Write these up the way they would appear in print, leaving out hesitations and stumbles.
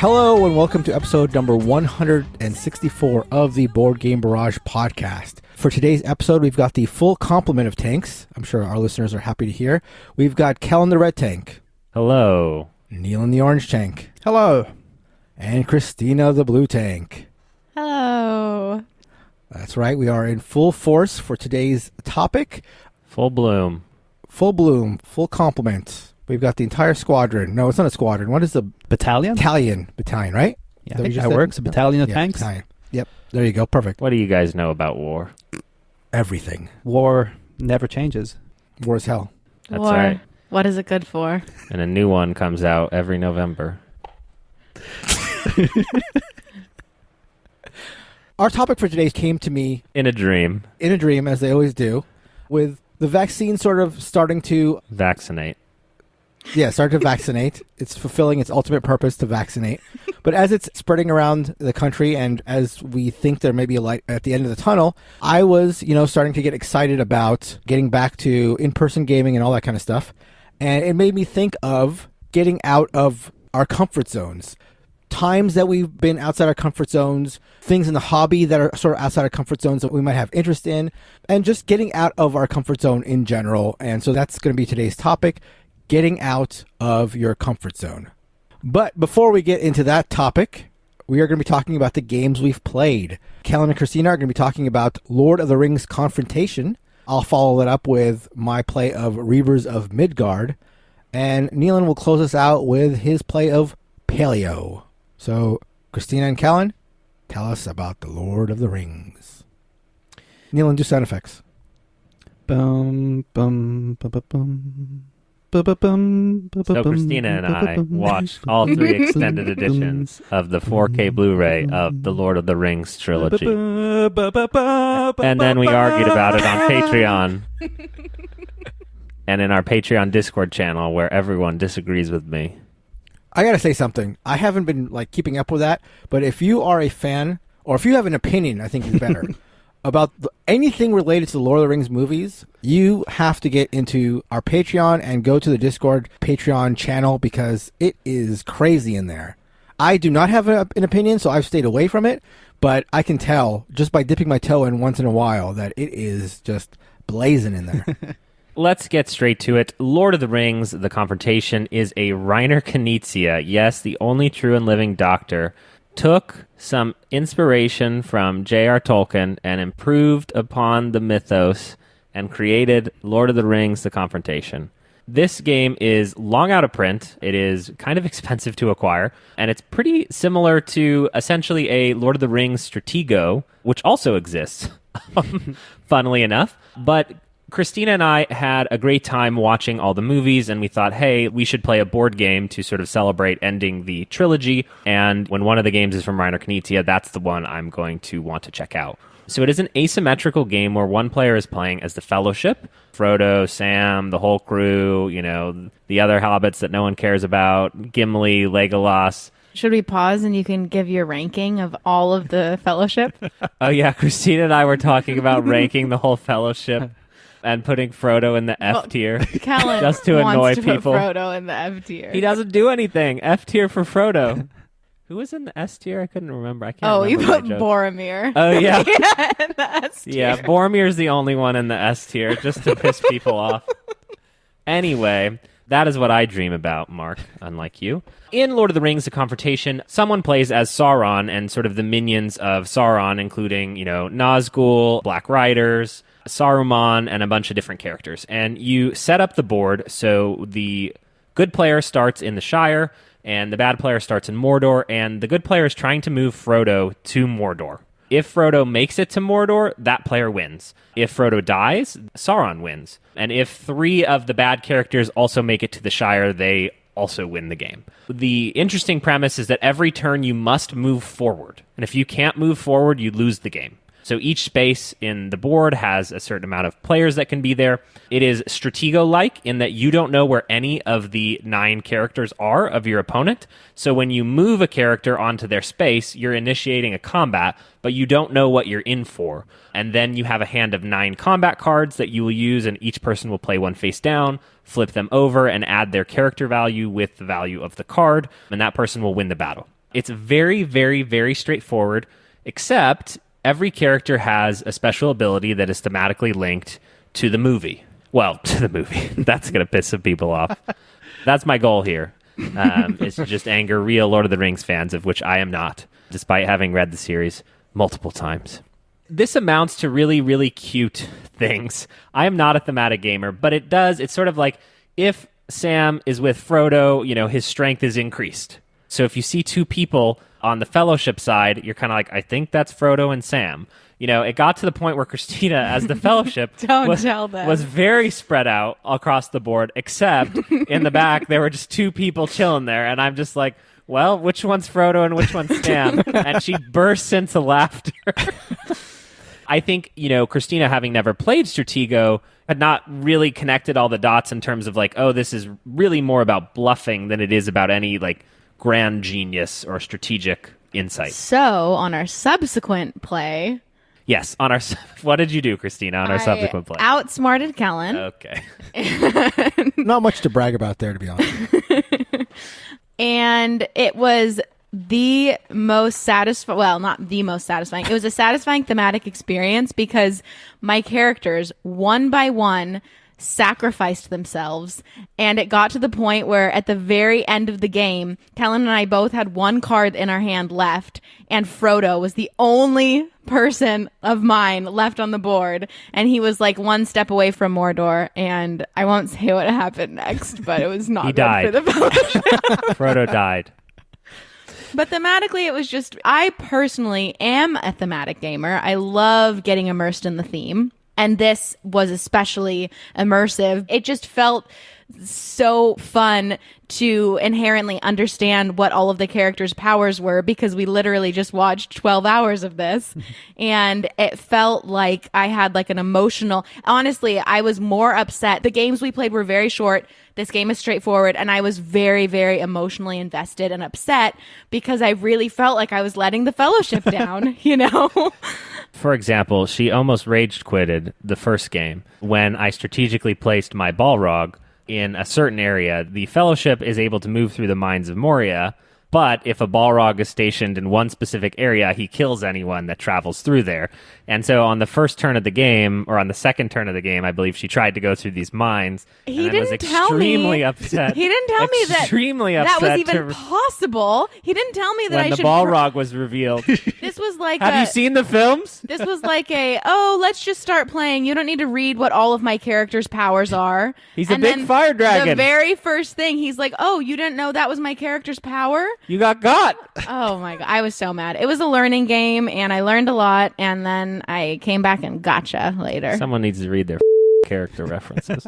Hello and welcome to episode number 164 of the Board Game Barrage podcast. For today's episode, we've got the full complement of tanks. I'm sure our listeners are happy to hear. We've got Kel in the red tank. Hello. Neil in the orange tank. Hello. And Christina the blue tank. Hello. That's right. We are in full force for today's topic. Full bloom. Full bloom. Full complement. We've got the entire squadron. No, it's not a squadron. What is the... Battalion? Battalion, right? Yeah, I think that works. A battalion of tanks. Battalion. Yep. There you go. Perfect. What do you guys know about war? Everything. War never changes. War is hell. That's War. right. What is it good for? And a new one comes out every November. Our topic for today came to me In a dream. in a dream, as they always do, with the vaccine sort of starting to... Vaccinate. Yeah, start to vaccinate. It's fulfilling its ultimate purpose to vaccinate. But as it's spreading around the country and as we think there may be a light at the end of the tunnel, I was, starting to get excited about getting back to in-person gaming and all that kind of stuff. And it made me think of getting out of our comfort zones. Times that we've been outside our comfort zones, things in the hobby that are sort of outside our comfort zones that we might have interest in, and just getting out of our comfort zone in general. And so that's going to be today's topic. Getting out of your comfort zone. But before we get into that topic, we are going to be talking about the games we've played. Kellen and Christina are going to be talking about Lord of the Rings Confrontation. I'll follow that up with my play of Reavers of Midgard. And Neelan will close us out with his play of Paleo. So, Christina and Kellen, tell us about the Lord of the Rings. Neelan, do sound effects. Bum, bum, bum, bum, bum. So Christina and I watched all 3 extended editions of the 4K Blu-ray of the Lord of the Rings trilogy. And then we argued about it on Patreon. And in our Patreon Discord channel where everyone disagrees with me. I gotta say something. I haven't been keeping up with that, but if you are a fan, or if you have an opinion, I think is better, about anything related to the Lord of the Rings movies, you have to get into our Patreon and go to the Discord Patreon channel because it is crazy in there. I do not have an opinion, so I've stayed away from it, but I can tell just by dipping my toe in once in a while that it is just blazing in there. Let's get straight to it. Lord of the Rings, The Confrontation, is a Reiner Knizia, yes, the only true and living doctor, took some inspiration from J.R. Tolkien and improved upon the mythos and created Lord of the Rings, The Confrontation. This game is long out of print. It is kind of expensive to acquire, and it's pretty similar to essentially a Lord of the Rings Stratego, which also exists, funnily enough. But Christina and I had a great time watching all the movies, and we thought, hey, we should play a board game to sort of celebrate ending the trilogy. And when one of the games is from Reiner Knizia, that's the one I'm going to want to check out. So it is an asymmetrical game where one player is playing as the Fellowship, Frodo, Sam, the whole crew, the other hobbits that no one cares about, Gimli, Legolas. Should we pause and you can give your ranking of all of the Fellowship? Oh yeah, Christina and I were talking about ranking the whole Fellowship. And putting Frodo in the F tier. Kellen just to annoy wants to people. Put Frodo in the F tier. He doesn't do anything. F tier for Frodo. Who was in the S tier? I couldn't remember. I can't remember. You put Boromir. Oh, yeah. Yeah, in the S tier. Yeah, Boromir's the only one in the S tier, just to piss people off. Anyway, that is what I dream about, Mark, unlike you. In Lord of the Rings, The Confrontation, someone plays as Sauron and sort of the minions of Sauron, including, Nazgul, Black Riders, Saruman, and a bunch of different characters. And you set up the board so the good player starts in the Shire, and the bad player starts in Mordor, and the good player is trying to move Frodo to Mordor. If Frodo makes it to Mordor, that player wins. If Frodo dies, Sauron wins. And if 3 of the bad characters also make it to the Shire, they also win the game. The interesting premise is that every turn you must move forward. And if you can't move forward, you lose the game. So each space in the board has a certain amount of players that can be there. It is Stratego-like in that you don't know where any of the 9 characters are of your opponent. So when you move a character onto their space, you're initiating a combat, but you don't know what you're in for. And then you have a hand of 9 combat cards that you will use, and each person will play one face down, flip them over, and add their character value with the value of the card, and that person will win the battle. It's very, very, very straightforward, except every character has a special ability that is thematically linked to the movie. Well, to the movie. That's going to piss some people off. That's my goal here, is to just anger real Lord of the Rings fans, of which I am not, despite having read the series multiple times. This amounts to really, really cute things. I am not a thematic gamer, but it's sort of like if Sam is with Frodo, his strength is increased. So if you see two people on the Fellowship side, you're kind of like, I think that's Frodo and Sam. It got to the point where Christina, as the Fellowship, was very spread out across the board, except in the back, there were just two people chilling there. And I'm just like, well, which one's Frodo and which one's Sam? And she bursts into laughter. I think, Christina, having never played Stratego, had not really connected all the dots in terms of like, oh, this is really more about bluffing than it is about any like grand genius or strategic insight. So on our subsequent play... Yes, what did you do, Christina, on our subsequent play? Outsmarted Kellen. Okay. Not much to brag about there, to be honest. And it was the most satisfying, well, not the most satisfying. It was a satisfying thematic experience because my characters, one by one, sacrificed themselves, and it got to the point where at the very end of the game, Kellen and I both had one card in our hand left, and Frodo was the only person of mine left on the board, and he was like one step away from Mordor, and I won't say what happened next, but it was not He good died. for the Fellowship. Frodo died. But thematically, it was just, I personally am a thematic gamer. I love getting immersed in the theme. And this was especially immersive. It just felt so fun to inherently understand what all of the characters' powers were because we literally just watched 12 hours of this. And it felt like I had like an emotional... Honestly, I was more upset. The games we played were very short. This game is straightforward. And I was very, very emotionally invested and upset because I really felt like I was letting the Fellowship down, For example, she almost rage quitted the first game when I strategically placed my Balrog in a certain area. The Fellowship is able to move through the Mines of Moria, but if a Balrog is stationed in one specific area, he kills anyone that travels through there. And so on the first turn of the game, or on the second turn of the game, I believe she tried to go through these mines. He and was extremely upset. He didn't tell me that extremely upset that was even possible. He didn't tell me that when I the should... Balrog was revealed. This was like Have you seen the films? This was like let's just start playing. You don't need to read what all of my characters' powers are. He's a big fire dragon. The very first thing, he's like, oh, you didn't know that was my character's power? You got. Oh my God. I was so mad. It was a learning game and I learned a lot, and then I came back and gotcha later. Someone needs to read their character references.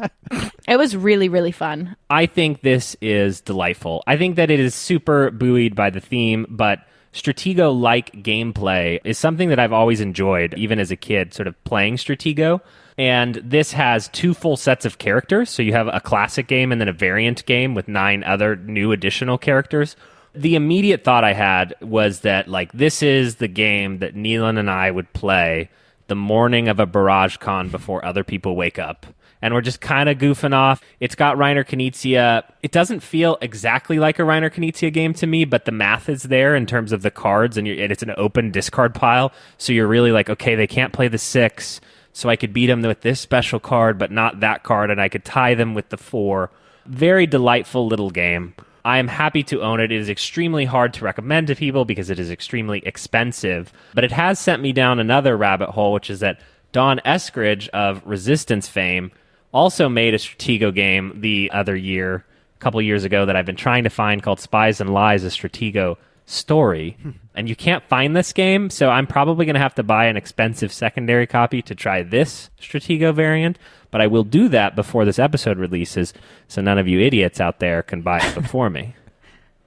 It was really, really fun. I think this is delightful. I think that it is super buoyed by the theme, but Stratego-like gameplay is something that I've always enjoyed, even as a kid, sort of playing Stratego. And this has two full sets of characters. So you have a classic game and then a variant game with 9 other new additional characters. The immediate thought I had was that, like, this is the game that Neelan and I would play the morning of a Barrage Con before other people wake up. And we're just kind of goofing off. It's got Reiner Knizia. It doesn't feel exactly like a Reiner Knizia game to me, but the math is there in terms of the cards, and it's an open discard pile. So you're really like, okay, they can't play the 6, so I could beat them with this special card, but not that card, and I could tie them with the 4. Very delightful little game. I am happy to own it. It is extremely hard to recommend to people because it is extremely expensive, but it has sent me down another rabbit hole, which is that Don Eskridge of Resistance fame also made a Stratego game the other year, a couple years ago, that I've been trying to find, called Spies and Lies, a Stratego story. And you can't find this game, so I'm probably going to have to buy an expensive secondary copy to try this Stratego variant, but I will do that before this episode releases, so none of you idiots out there can buy it before me.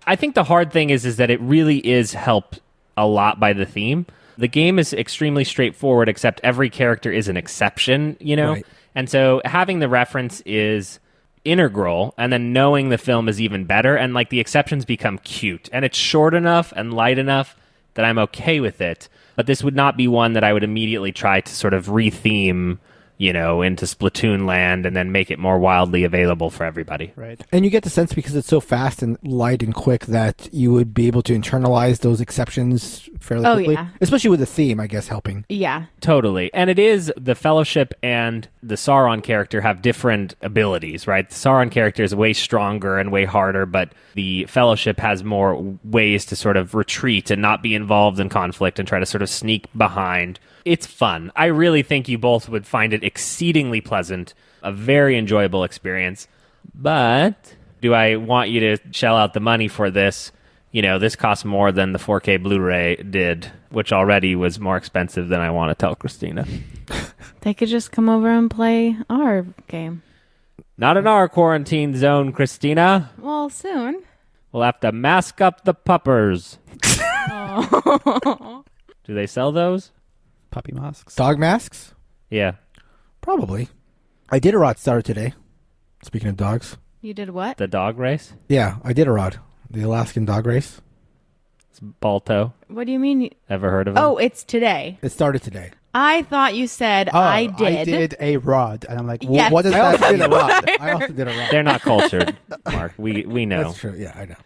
I think the hard thing is that it really is helped a lot by the theme. The game is extremely straightforward, except every character is an exception, Right. And so having the reference is integral, and then knowing the film is even better, and like the exceptions become cute, and it's short enough and light enough that I'm okay with it. But this would not be one that I would immediately try to sort of re-theme into Splatoon land and then make it more wildly available for everybody. Right. And you get the sense, because it's so fast and light and quick, that you would be able to internalize those exceptions fairly quickly. Yeah. Especially with the theme, I guess, helping. Yeah. Totally. And it is the Fellowship and the Sauron character have different abilities, right? The Sauron character is way stronger and way harder, but the Fellowship has more ways to sort of retreat and not be involved in conflict and try to sort of sneak behind. It's fun. I really think you both would find it exceedingly pleasant, a very enjoyable experience. But do I want you to shell out the money for this? This costs more than the 4K Blu-ray did, which already was more expensive than I want to tell Christina. They could just come over and play our game. Not in our quarantine zone, Christina. Well, soon. We'll have to mask up the puppers. Oh. Do they sell those? Puppy masks. Dog masks? Yeah. Probably. Iditarod started today. Speaking of dogs. You did what? The dog race? Yeah, Iditarod. The Alaskan dog race. It's Balto. What do you mean? Ever heard of it? Oh, it's today. It started today. I thought you said Oh, I did. I did a rod, and I'm like, Yes. what does I that also did mean? a rod. I also did a rod. They're not cultured, Mark. We know. That's true. Yeah, I know.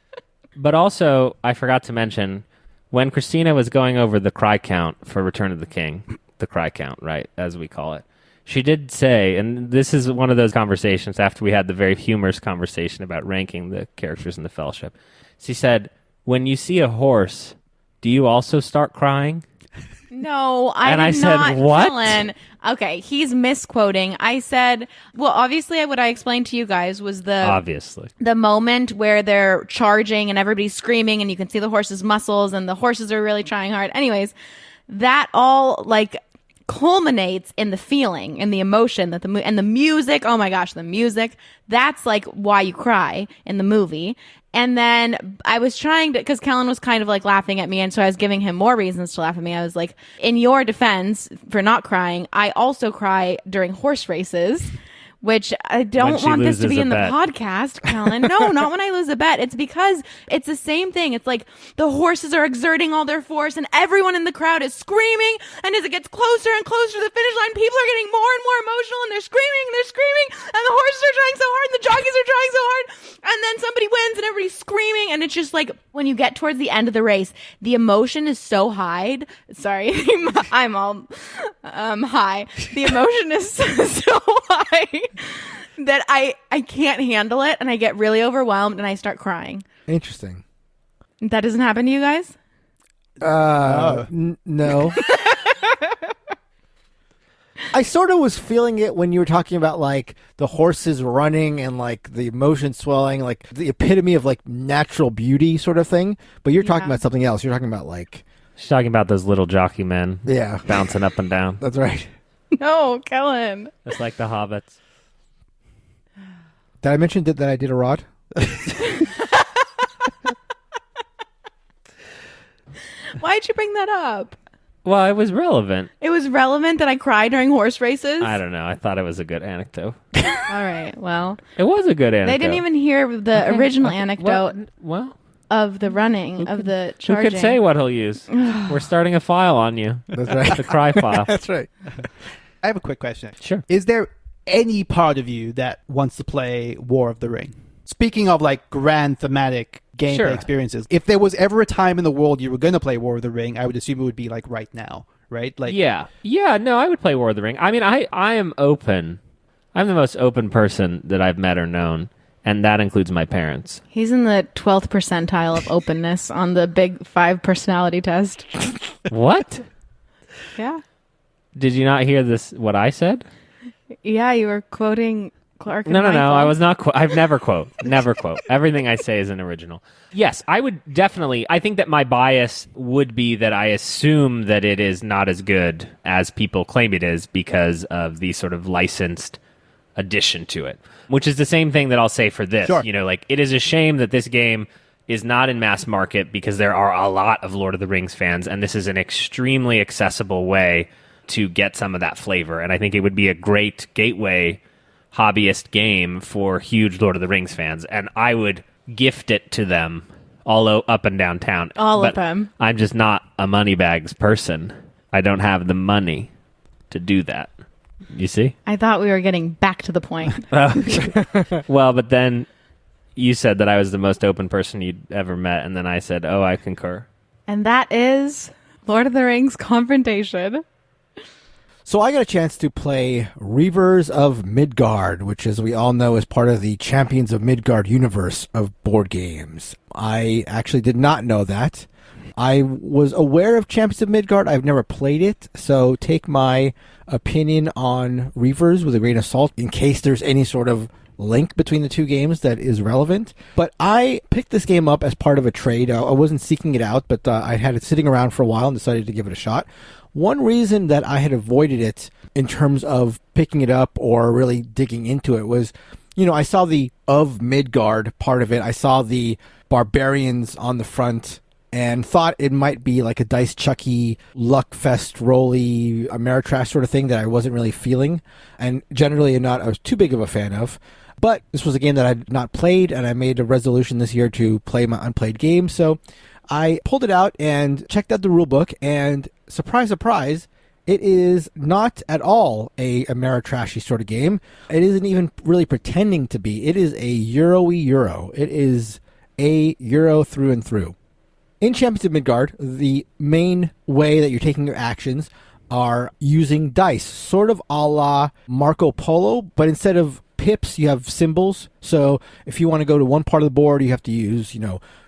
But also, I forgot to mention, when Christina was going over the cry count for Return of the King, the cry count, right, as we call it, she did say, and this is one of those conversations after we had the very humorous conversation about ranking the characters in the Fellowship. She said, when you see a horse, do you also start crying? No, And I did said, not, what? Kellen. Okay, he's misquoting. I said, well, obviously what I explained to you guys was Obviously. the moment where they're charging and everybody's screaming and you can see the horse's muscles and the horses are really trying hard. Anyways, that all culminates in the feeling and the emotion that and the music. Oh my gosh, the music. That's why you cry in the movie. And then I was trying to, because Kellen was kind of laughing at me, and so I was giving him more reasons to laugh at me. I was like, in your defense for not crying, I also cry during horse races, which I don't want this to be in the podcast, Kellen. No, not when I lose a bet. It's because it's the same thing. It's like the horses are exerting all their force and everyone in the crowd is screaming. And as it gets closer and closer to the finish line, people are getting more and more emotional and they're screaming and they're screaming and the horses are trying so hard and the jockeys are trying so hard. And then somebody wins and everybody's screaming. And it's just when you get towards the end of the race, the emotion is so high. Sorry, I'm all high. The emotion is so high that I can't handle it and I get really overwhelmed and I start crying. Interesting. That doesn't happen to you guys? No. I sort of was feeling it when you were talking about the horses running and the emotion swelling, the epitome of natural beauty sort of thing. But you're talking about something else. You're talking about She's talking about those little jockey men. Yeah. Bouncing up and down. That's right. No, Kellen. Just like the hobbits. Did I mention that I did a rod? Why'd you bring that up? Well, it was relevant. It was relevant that I cry during horse races? I don't know. I thought it was a good anecdote. All right, well. It was a good anecdote. They didn't even hear the original anecdote Well, of the running, of the who charging. could say what he'll use? We're starting a file on you. That's right. The cry file. That's right. I have a quick question. Sure. Is there any part of you that wants to play War of the Ring? Speaking of grand thematic gameplay Sure. experiences, if there was ever a time in the world you were going to play War of the Ring, I would assume it would be right now, right? Yeah. No, I would play War of the Ring. I mean, I am open. I'm the most open person that I've met or known, and that includes my parents. He's in the 12th percentile of openness on the Big 5 personality test. What? Yeah. Did you not hear this? What I said? Yeah, you were quoting Clark and No. Michael. I was not. I've never quote. Never quote. Everything I say is an original. Yes, I would definitely. I think that my bias would be that I assume that it is not as good as people claim it is because of the sort of licensed addition to it, which is the same thing that I'll say for this. Sure. It is a shame that this game is not in mass market because there are a lot of Lord of the Rings fans, and this is an extremely accessible way to get some of that flavor. And I think it would be a great gateway hobbyist game for huge Lord of the Rings fans, and I would gift it to them all up and down town. All of them. I'm just not a moneybags person. I don't have the money to do that. You see? I thought we were getting back to the point. Well, but then you said that I was the most open person you'd ever met, and then I said, oh, I concur. And that is Lord of the Rings Confrontation. So I got a chance to play Reavers of Midgard, which, as we all know, is part of the Champions of Midgard universe of board games. I actually did not know that. I was aware of Champions of Midgard. I've never played it, so take my opinion on Reavers with a grain of salt in case there's any sort of link between the two games that is relevant. But I picked this game up as part of a trade. I wasn't seeking it out, but I had it sitting around for a while and decided to give it a shot. One reason that I had avoided it in terms of picking it up or really digging into it was, I saw the of Midgard part of it. I saw the barbarians on the front and thought it might be like a dice chucky, luckfest, rolly, Ameritrash sort of thing that I wasn't really feeling. And generally I was too big of a fan of. But this was a game that I'd not played, and I made a resolution this year to play my unplayed game. So I pulled it out and checked out the rulebook, and surprise, surprise, it is not at all a Ameritrashy sort of game. It isn't even really pretending to be. It is a Euro-y Euro. It is a Euro through and through. In Champions of Midgard, the main way that you're taking your actions are using dice, sort of a la Marco Polo, but instead of pips, you have symbols. So if you want to go to one part of the board, you have to use,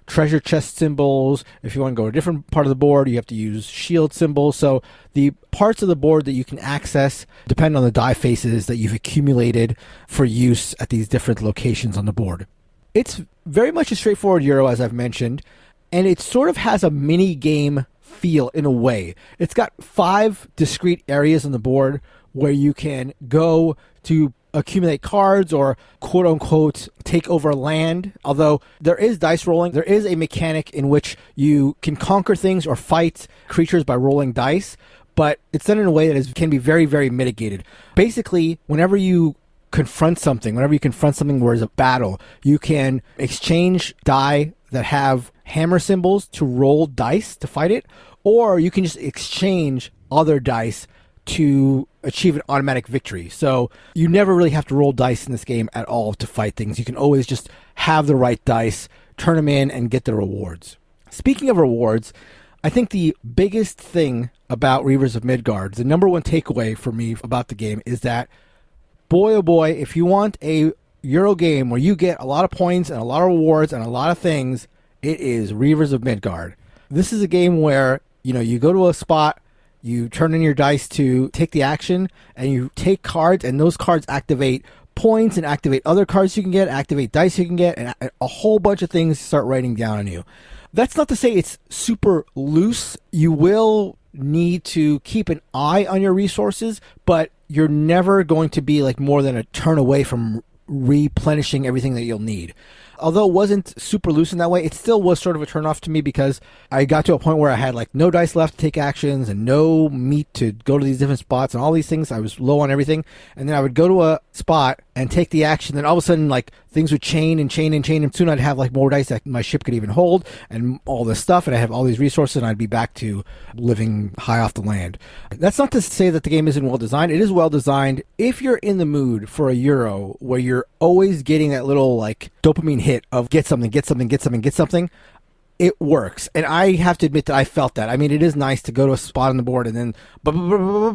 treasure chest symbols. If you want to go to a different part of the board, you have to use shield symbols. So the parts of the board that you can access depend on the die faces that you've accumulated for use at these different locations on the board. It's very much a straightforward Euro, as I've mentioned, and it sort of has a mini game feel in a way. It's got 5 discrete areas on the board where you can go to accumulate cards or quote unquote take over land. Although there is dice rolling, there is a mechanic in which you can conquer things or fight creatures by rolling dice, but it's done in a way that can be very, very mitigated. Basically, whenever you confront something where there's a battle, you can exchange die that have hammer symbols to roll dice to fight it, or you can just exchange other dice to achieve an automatic victory. So you never really have to roll dice in this game at all to fight things. You can always just have the right dice, turn them in, and get the rewards. Speaking of rewards, I think the biggest thing about Reavers of Midgard, the number one takeaway for me about the game, is that, boy oh boy, if you want a Euro game where you get a lot of points and a lot of rewards and a lot of things, it is Reavers of Midgard. This is a game where, you go to a spot, you turn in your dice to take the action, and you take cards, and those cards activate points and activate other cards you can get, activate dice you can get, and a whole bunch of things start writing down on you. That's not to say it's super loose. You will need to keep an eye on your resources, but you're never going to be more than a turn away from replenishing everything that you'll need. Although it wasn't super loose in that way, it still was sort of a turnoff to me because I got to a point where I had no dice left to take actions and no meat to go to these different spots and all these things. I was low on everything. And then I would go to a spot and take the action. Then all of a sudden, things would chain and chain and chain. And soon I'd have more dice that my ship could even hold and all this stuff. And I'd have all these resources and I'd be back to living high off the land. That's not to say that the game isn't well designed. It is well designed if you're in the mood for a Euro where you're always getting that little dopamine hit of get something. It works. And I have to admit that I felt that. I mean, it is nice to go to a spot on the board and then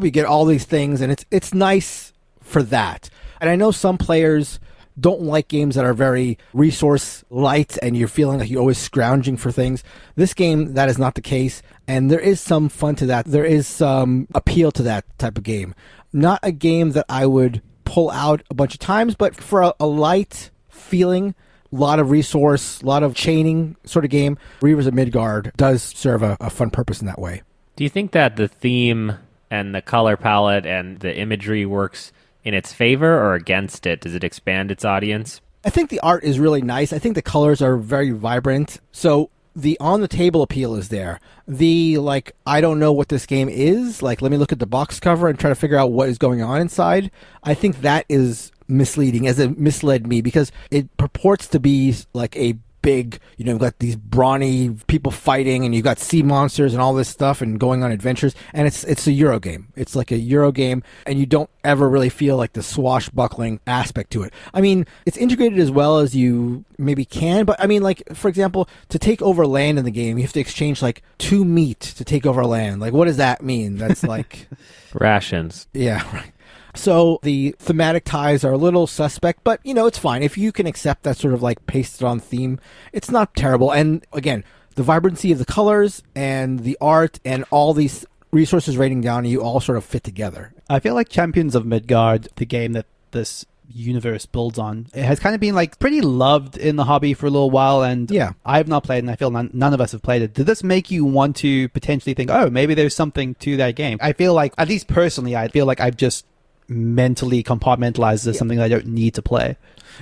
you get all these things, and it's nice for that. And I know some players don't like games that are very resource light and you're feeling like you're always scrounging for things. This game, that is not the case, and there is some fun to that. There is some appeal to that type of game. Not a game that I would pull out a bunch of times, but for a light feeling, a lot of resource, a lot of chaining sort of game, Reavers of Midgard does serve a fun purpose in that way. Do you think that the theme and the color palette and the imagery works in its favor or against it? Does it expand its audience? I think the art is really nice. I think the colors are very vibrant. So the on-the-table appeal is there. The, I don't know what this game is. Let me look at the box cover and try to figure out what is going on inside. I think that is misleading, as it misled me, because it purports to be a big, you've got these brawny people fighting, and you've got sea monsters and all this stuff and going on adventures. And it's a Euro game. It's like a Euro game, and you don't ever really feel like the swashbuckling aspect to it. I mean, it's integrated as well as you maybe can, but I mean, like, for example, to take over land in the game, you have to exchange like 2 meat to take over land. Like, what does that mean? That's like rations. Yeah, right. So the thematic ties are a little suspect, but, it's fine. If you can accept that sort of like pasted on theme, it's not terrible. And again, the vibrancy of the colors and the art and all these resources raining down on you all sort of fit together. I feel like Champions of Midgard, the game that this universe builds on, it has kind of been like pretty loved in the hobby for a little while, and yeah, I have not played, and I feel none of us have played it. Did this make you want to potentially think, oh, maybe there's something to that game? I feel like, at least personally, I feel like I've just mentally compartmentalized as something that I don't need to play.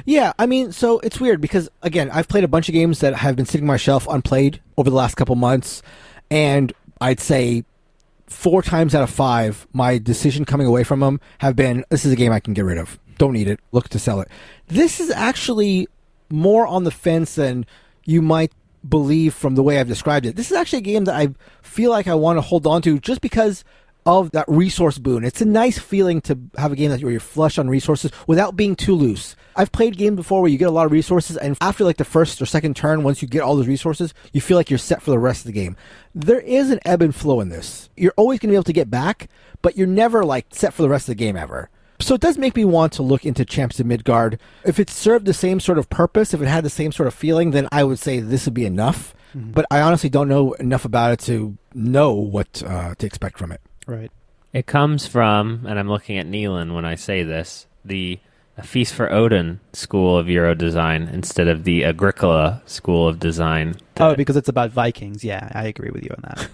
Yeah, I mean, so it's weird because, again, I've played a bunch of games that have been sitting on my shelf unplayed over the last couple months, and I'd say 4 times out of 5, my decision coming away from them have been, this is a game I can get rid of. Don't need it. Look to sell it. This is actually more on the fence than you might believe from the way I've described it. This is actually a game that I feel like I want to hold on to just because of that resource boon. It's a nice feeling to have a game where you're flush on resources without being too loose. I've played games before where you get a lot of resources, and after like the first or second turn, once you get all those resources, you feel like you're set for the rest of the game. There is an ebb and flow in this. You're always going to be able to get back, but you're never like set for the rest of the game ever. So it does make me want to look into Champions of Midgard. If it served the same sort of purpose, if it had the same sort of feeling, then I would say this would be enough. Mm-hmm. But I honestly don't know enough about it to know what to expect from it. Right. It comes from, and I'm looking at Neelan when I say this, the Feast for Odin school of Euro design instead of the Agricola school of design. Oh, because it's about Vikings. Yeah, I agree with you on that.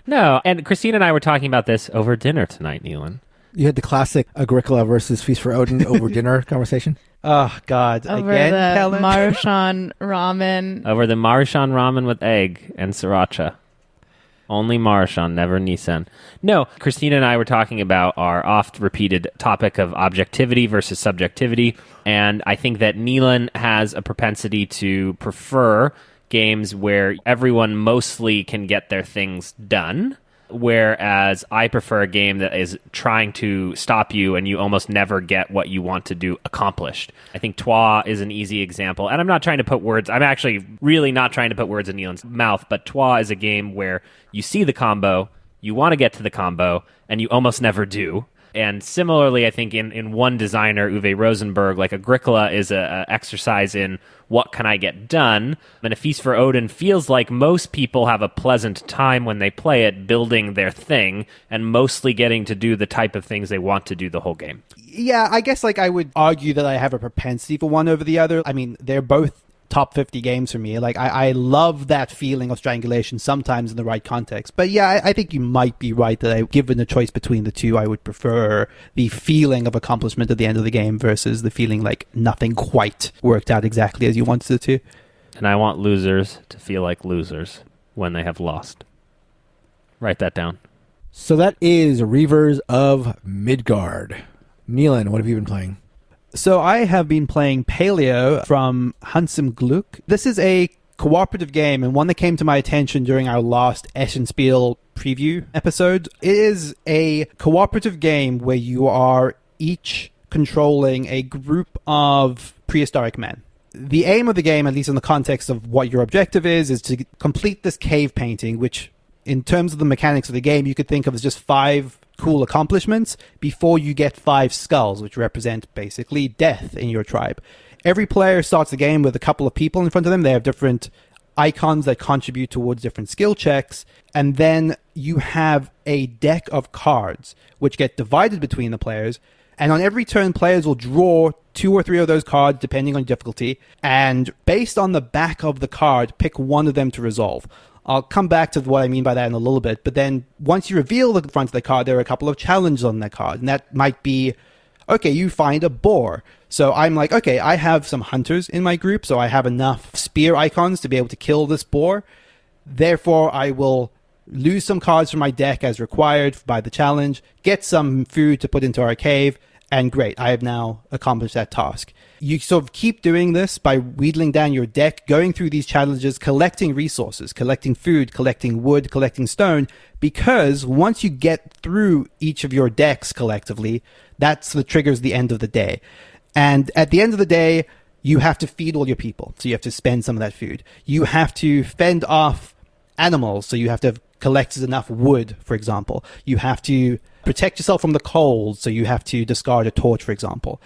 No, and Christine and I were talking about this over dinner tonight, Neelan. You had the classic Agricola versus Feast for Odin over dinner conversation? Oh, God. Over again, the Helen? Maruchan ramen. Over the Maruchan ramen with egg and sriracha. Only Maruchan, never Nissan. No, Christina and I were talking about our oft-repeated topic of objectivity versus subjectivity, and I think that Neelan has a propensity to prefer games where everyone mostly can get their things done, whereas I prefer a game that is trying to stop you and you almost never get what you want to do accomplished. I think Twa is an easy example, and I'm actually really not trying to put words in Neelan's mouth, but Twa is a game where you see the combo, you want to get to the combo, and you almost never do. And similarly, I think in one designer, Uwe Rosenberg, like Agricola is a exercise in what can I get done. And A Feast for Odin feels like most people have a pleasant time when they play it, building their thing, and mostly getting to do the type of things they want to do the whole game. Yeah, I guess like I would argue that I have a propensity for one over the other. I mean, they're both top 50 games for me. Like, I love that feeling of strangulation sometimes in the right context. But yeah, I think you might be right that given a choice between the two, I would prefer the feeling of accomplishment at the end of the game versus the feeling like nothing quite worked out exactly as you wanted it to. And I want losers to feel like losers when they have lost. Write that down. So that is Reavers of Midgard. Neelan, what have you been playing? So I have been playing Paleo from Hansem Gluck. This is a cooperative game and one that came to my attention during our last Eschenspiel preview episode. It is a cooperative game where you are each controlling a group of prehistoric men. The aim of the game, at least in the context of what your objective is to complete this cave painting, which in terms of the mechanics of the game, you could think of as just 5 cool accomplishments before you get 5 skulls, which represent basically death in your tribe. Every player starts the game with a couple of people in front of them. They have different icons that contribute towards different skill checks. And then you have a deck of cards, which get divided between the players. And on every turn, players will draw 2 or 3 of those cards, depending on difficulty. And based on the back of the card, pick one of them to resolve. I'll come back to what I mean by that in a little bit. But then once you reveal the front of the card, there are a couple of challenges on that card. And that might be, okay, you find a boar. So I'm like, okay, I have some hunters in my group, so I have enough spear icons to be able to kill this boar. Therefore, I will lose some cards from my deck as required by the challenge, get some food to put into our cave, And great, I have now accomplished that task. You sort of keep doing this by wheedling down your deck, going through these challenges, collecting resources, collecting food, collecting wood, collecting stone, because once you get through each of your decks collectively, that's what triggers the end of the day. And at the end of the day, you have to feed all your people, so you have to spend some of that food. You have to fend off animals, so you have to have collected enough wood, for example. You have to protect yourself from the cold, so you have to discard a torch, for example.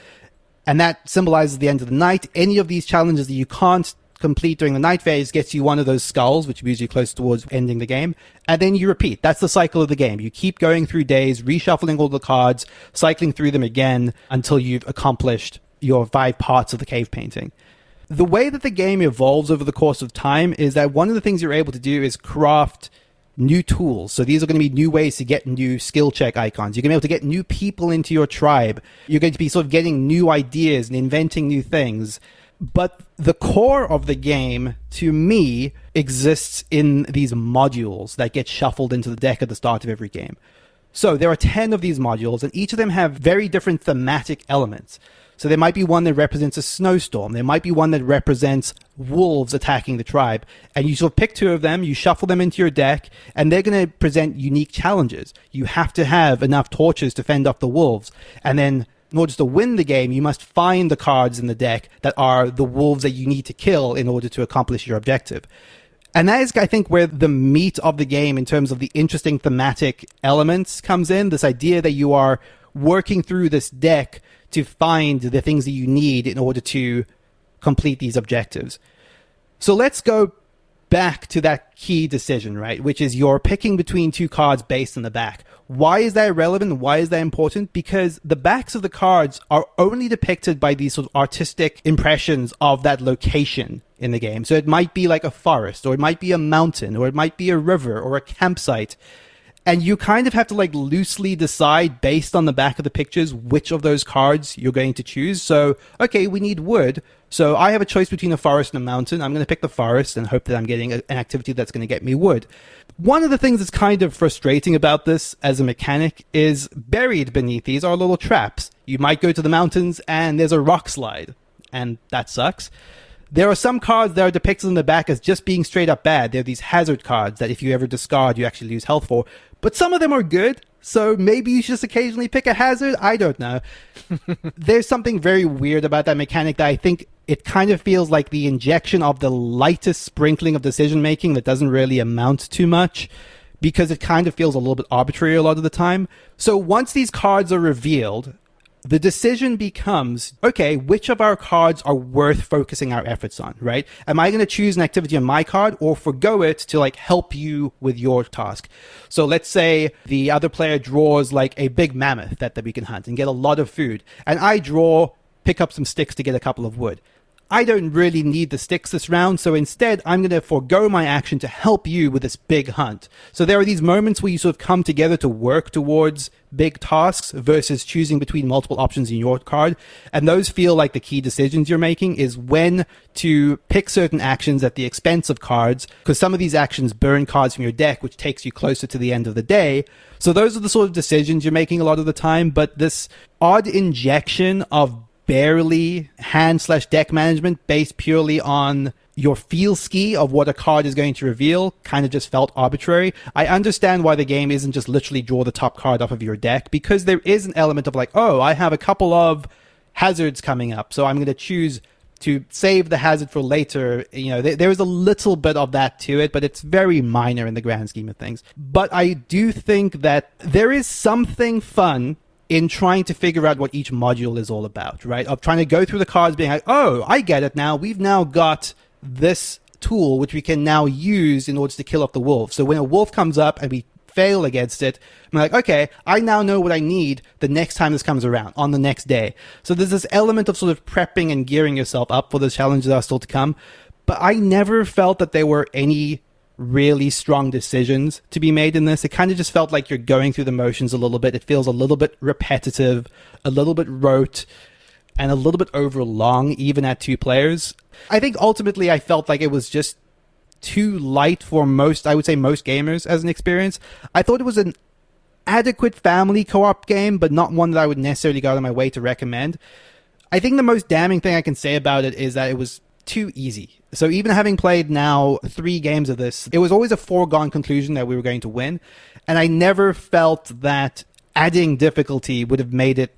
And that symbolizes the end of the night. Any of these challenges that you can't complete during the night phase gets you one of those skulls, which moves you close towards ending the game. And then you repeat. That's the cycle of the game. You keep going through days, reshuffling all the cards, cycling through them again until you've accomplished your 5 parts of the cave painting. The way that the game evolves over the course of time is that one of the things you're able to do is craft new tools. So these are going to be new ways to get new skill check icons. You're going to be able to get new people into your tribe. You're going to be sort of getting new ideas and inventing new things. But the core of the game, to me, exists in these modules that get shuffled into the deck at the start of every game. So there are 10 of these modules, and each of them have very different thematic elements. So there might be one that represents a snowstorm. There might be one that represents wolves attacking the tribe. And you sort of pick 2 of them, you shuffle them into your deck, and they're going to present unique challenges. You have to have enough torches to fend off the wolves. And then in order to win the game, you must find the cards in the deck that are the wolves that you need to kill in order to accomplish your objective. And that is, I think, where the meat of the game in terms of the interesting thematic elements comes in. This idea that you are working through this deck to find the things that you need in order to complete these objectives. So let's go back to that key decision, right? Which is you're picking between 2 cards based on the back. Why is that relevant? Why is that important? Because the backs of the cards are only depicted by these sort of artistic impressions of that location in the game. So it might be like a forest, or it might be a mountain, or it might be a river, or a campsite. And you kind of have to like loosely decide based on the back of the pictures which of those cards you're going to choose. So, okay, we need wood. So I have a choice between a forest and a mountain. I'm going to pick the forest and hope that I'm getting an activity that's going to get me wood. One of the things that's kind of frustrating about this as a mechanic is buried beneath these are little traps. You might go to the mountains and there's a rock slide, and that sucks. There are some cards that are depicted in the back as just being straight up bad. They're these hazard cards that if you ever discard, you actually lose health for. But some of them are good, so maybe you should just occasionally pick a hazard. I don't know. There's something very weird about that mechanic that I think it kind of feels like the injection of the lightest sprinkling of decision-making that doesn't really amount to much, because it kind of feels a little bit arbitrary a lot of the time. So once these cards are revealed, the decision becomes, okay, which of our cards are worth focusing our efforts on, right? Am I going to choose an activity on my card or forgo it to like help you with your task? So let's say the other player draws like a big mammoth that we can hunt and get a lot of food. And I pick up some sticks to get a couple of wood. I don't really need the sticks this round, so instead I'm going to forego my action to help you with this big hunt. So there are these moments where you sort of come together to work towards big tasks versus choosing between multiple options in your card. And those feel like the key decisions you're making is when to pick certain actions at the expense of cards, because some of these actions burn cards from your deck, which takes you closer to the end of the day. So those are the sort of decisions you're making a lot of the time, but this odd injection of barely hand/deck management based purely on your feel ski of what a card is going to reveal kind of just felt arbitrary. I understand why the game isn't just literally draw the top card off of your deck, because there is an element of like, oh, I have a couple of hazards coming up, so I'm going to choose to save the hazard for later. You know, there is a little bit of that to it, but it's very minor in the grand scheme of things. But I do think that there is something fun in trying to figure out what each module is all about, right? Of trying to go through the cards being like, oh, I get it now. We've now got this tool which we can now use in order to kill off the wolf. So when a wolf comes up and we fail against it, I'm like, okay, I now know what I need the next time this comes around, on the next day. So there's this element of sort of prepping and gearing yourself up for the challenges that are still to come. But I never felt that there were any really strong decisions to be made in this. It kind of just felt like you're going through the motions a little bit. It feels a little bit repetitive, a little bit rote, and a little bit overlong, even at 2 players. I think ultimately I felt like it was just too light for most, I would say most gamers as an experience. I thought it was an adequate family co-op game, but not one that I would necessarily go out of my way to recommend. I think the most damning thing I can say about it is that it was too easy. So even having played now 3 games of this, it was always a foregone conclusion that we were going to win. And I never felt that adding difficulty would have made it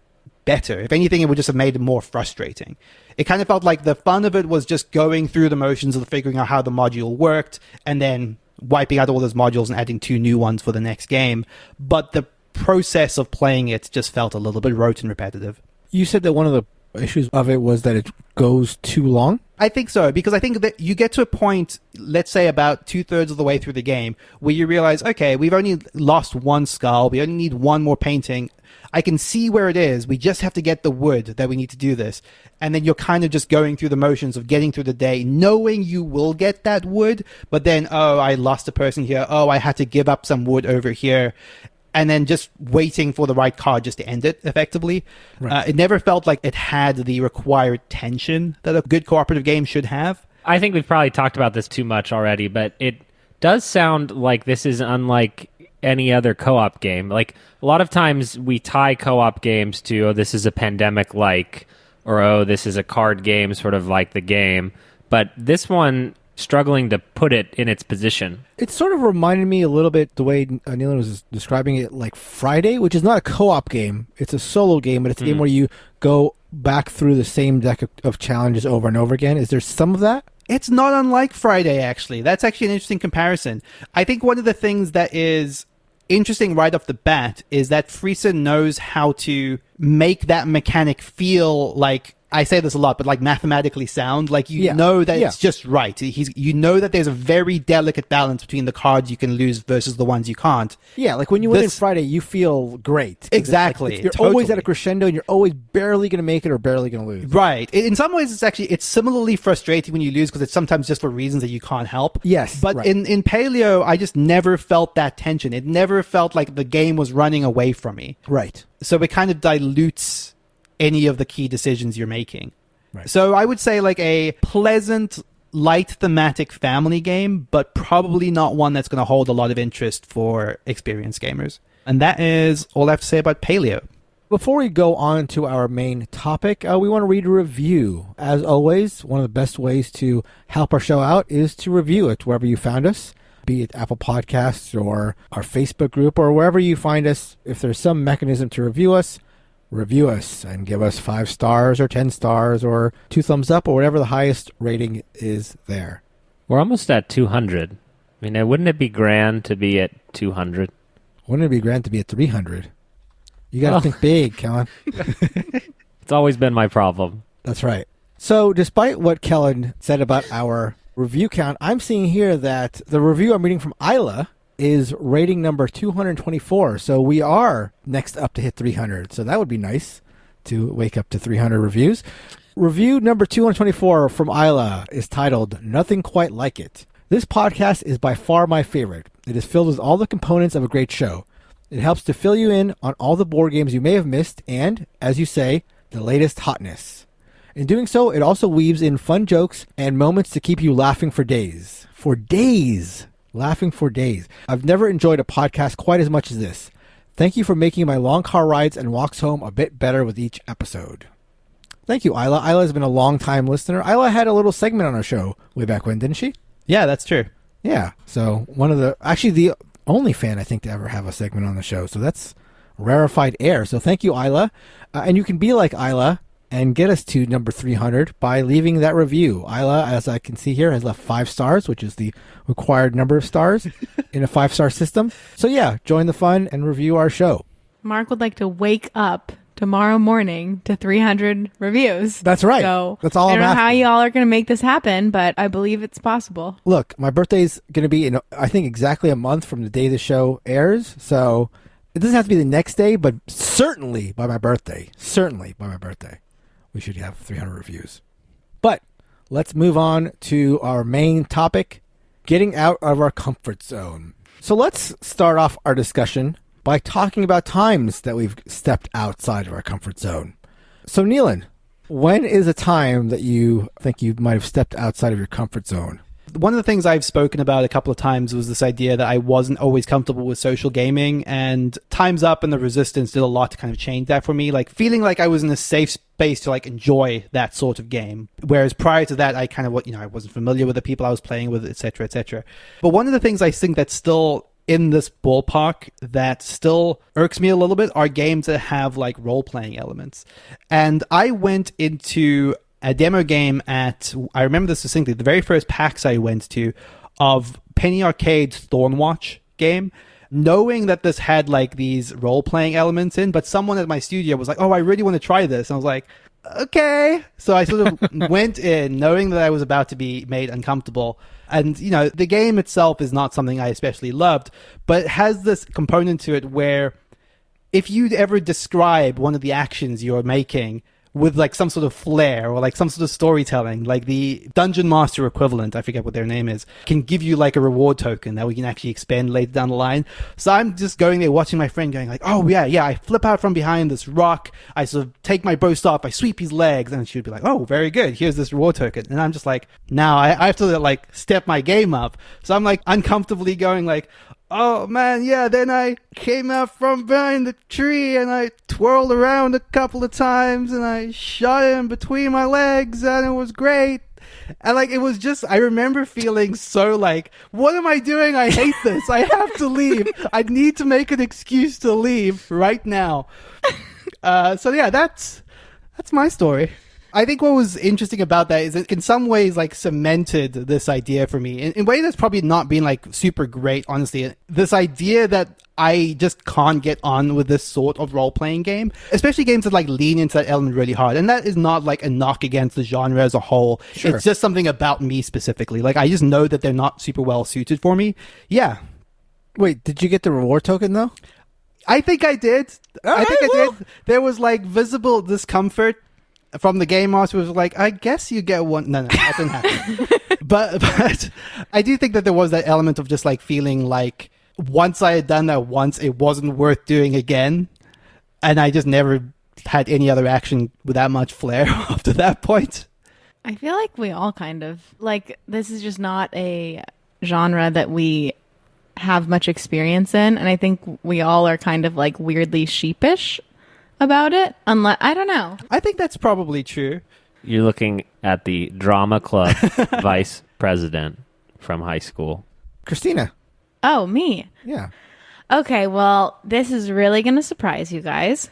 better. If anything, it would just have made it more frustrating. It kind of felt like the fun of it was just going through the motions of figuring out how the module worked and then wiping out all those modules and adding 2 new ones for the next game. But the process of playing it just felt a little bit rote and repetitive. You said that one of the issues of it was that it goes too long? I think so, because I think that you get to a point, let's say about 2/3 of the way through the game, where you realize, okay, we've only lost 1 skull, we only need 1 more painting. I can see where it is. We just have to get the wood that we need to do this. And then you're kind of just going through the motions of getting through the day, knowing you will get that wood, but then, oh, I lost a person here. Oh, I had to give up some wood over here. And then just waiting for the right card just to end it, effectively. Right. It never felt like it had the required tension that a good cooperative game should have. I think we've probably talked about this too much already, but it does sound like this is unlike any other co-op game. Like, a lot of times we tie co-op games to, oh, this is a pandemic-like, or, oh, this is a card game, sort of like the game. But this one, struggling to put it in its position. It sort of reminded me a little bit the way Neelan was describing it, like Friday, which is not a co-op game. It's a solo game, but it's a game where you go back through the same deck of challenges over and over again. Is there some of that? It's not unlike Friday, actually. That's actually an interesting comparison. I think one of the things that is interesting right off the bat is that Friesen knows how to make that mechanic feel like, I say this a lot, but like mathematically sound. Like you know that it's just right. You know that there's a very delicate balance between the cards you can lose versus the ones you can't. Yeah, like when you win in Friday, you feel great. Exactly. You're always at a crescendo and you're always barely going to make it or barely going to lose. Right. In some ways, it's similarly frustrating when you lose because it's sometimes just for reasons that you can't help. Yes. But right. in Paleo, I just never felt that tension. It never felt like the game was running away from me. Right. So it kind of dilutes any of the key decisions you're making. Right. So I would say like a pleasant, light thematic family game, but probably not one that's going to hold a lot of interest for experienced gamers. And that is all I have to say about Paleo. Before we go on to our main topic, we want to read a review. As always, one of the best ways to help our show out is to review it wherever you found us, be it Apple Podcasts or our Facebook group or wherever you find us. If there's some mechanism to review us and give us 5 stars or 10 stars or 2 thumbs up or whatever the highest rating is there. We're almost at 200. I mean, wouldn't it be grand to be at 200? Wouldn't it be grand to be at 300? You got to think big, Kellen. It's always been my problem. That's right. So despite what Kellen said about our review count, I'm seeing here that the review I'm reading from Isla is rating number 224. So we are next up to hit 300. So that would be nice to wake up to 300 reviews. Review number 224 from Isla is titled Nothing Quite Like It. This podcast is by far my favorite. It is filled with all the components of a great show. It helps to fill you in on all the board games you may have missed and, as you say, the latest hotness. In doing so, it also weaves in fun jokes and moments to keep you laughing for days. For days! Laughing for days. I've never enjoyed a podcast quite as much as this. Thank you for making my long car rides and walks home a bit better with each episode. Thank you, Isla. Isla has been a long-time listener. Isla had a little segment on our show way back when, didn't she? Yeah, that's true. Yeah. So the only fan, I think, to ever have a segment on the show. So that's rarefied air. So thank you, Isla. And you can be like Isla and get us to number 300 by leaving that review. Isla, as I can see here, has left 5 stars, which is the required number of stars in a 5-star system. So yeah, join the fun and review our show. Mark would like to wake up tomorrow morning to 300 reviews. That's right. So that's all I I'm don't know how asking. y'all are going to make this happen, but I believe it's possible. Look, my birthday's going to be in, I think, exactly a month from the day the show airs. So it doesn't have to be the next day, but certainly by my birthday. We should have 300 reviews. But let's move on to our main topic, getting out of our comfort zone. So let's start off our discussion by talking about times that we've stepped outside of our comfort zone. So Neelan, when is a time that you think you might have stepped outside of your comfort zone? One of the things I've spoken about a couple of times was this idea that I wasn't always comfortable with social gaming, and Time's Up and the Resistance did a lot to kind of change that for me. Like feeling like I was in a safe space to like enjoy that sort of game. Whereas prior to that, I kind of, I wasn't familiar with the people I was playing with, etc., etc. But one of the things I think that's still in this ballpark that still irks me a little bit are games that have like role-playing elements. And I went into a demo game I remember this distinctly, the very first PAX I went to of Penny Arcade's Thornwatch game, knowing that this had like these role-playing elements in, but someone at my studio was like, oh, I really want to try this. And I was like, okay. So I sort of went in knowing that I was about to be made uncomfortable. And, the game itself is not something I especially loved, but it has this component to it where if you'd ever describe one of the actions you're making with like some sort of flair or like some sort of storytelling, like the Dungeon Master equivalent, I forget what their name is, can give you like a reward token that we can actually expend later down the line. So I'm just going there watching my friend going like, oh yeah, I flip out from behind this rock, I sort of take my bow staff, I sweep his legs, and she'd be like, oh, very good, here's this reward token. And I'm just like, now I have to like step my game up. So I'm like uncomfortably going like, oh man, yeah, then I came out from behind the tree and I twirled around a couple of times and I shot him between my legs and it was great. And like, it was just, I remember feeling so like, what am I doing? I hate this. I have to leave. I need to make an excuse to leave right now. So yeah, that's my story. I think what was interesting about that is it in some ways like cemented this idea for me in a way that's probably not been like super great, honestly. This idea that I just can't get on with this sort of role-playing game, especially games that like lean into that element really hard. And that is not like a knock against the genre as a whole. Sure. It's just something about me specifically. Like I just know that they're not super well suited for me. Yeah. Wait, did you get the reward token though? I think I did. I did. There was like visible discomfort from the game master was like, I guess you get one. No, that didn't happen. but I do think that there was that element of just like feeling like once I had done that once, it wasn't worth doing again. And I just never had any other action with that much flair after that point. I feel like we all kind of, like, this is just not a genre that we have much experience in. And I think we all are kind of like weirdly sheepish about it, unless I don't know. I think that's probably true. You're looking at the drama club vice president from high school. Christina. Oh, me. Yeah. Okay, well, this is really going to surprise you guys.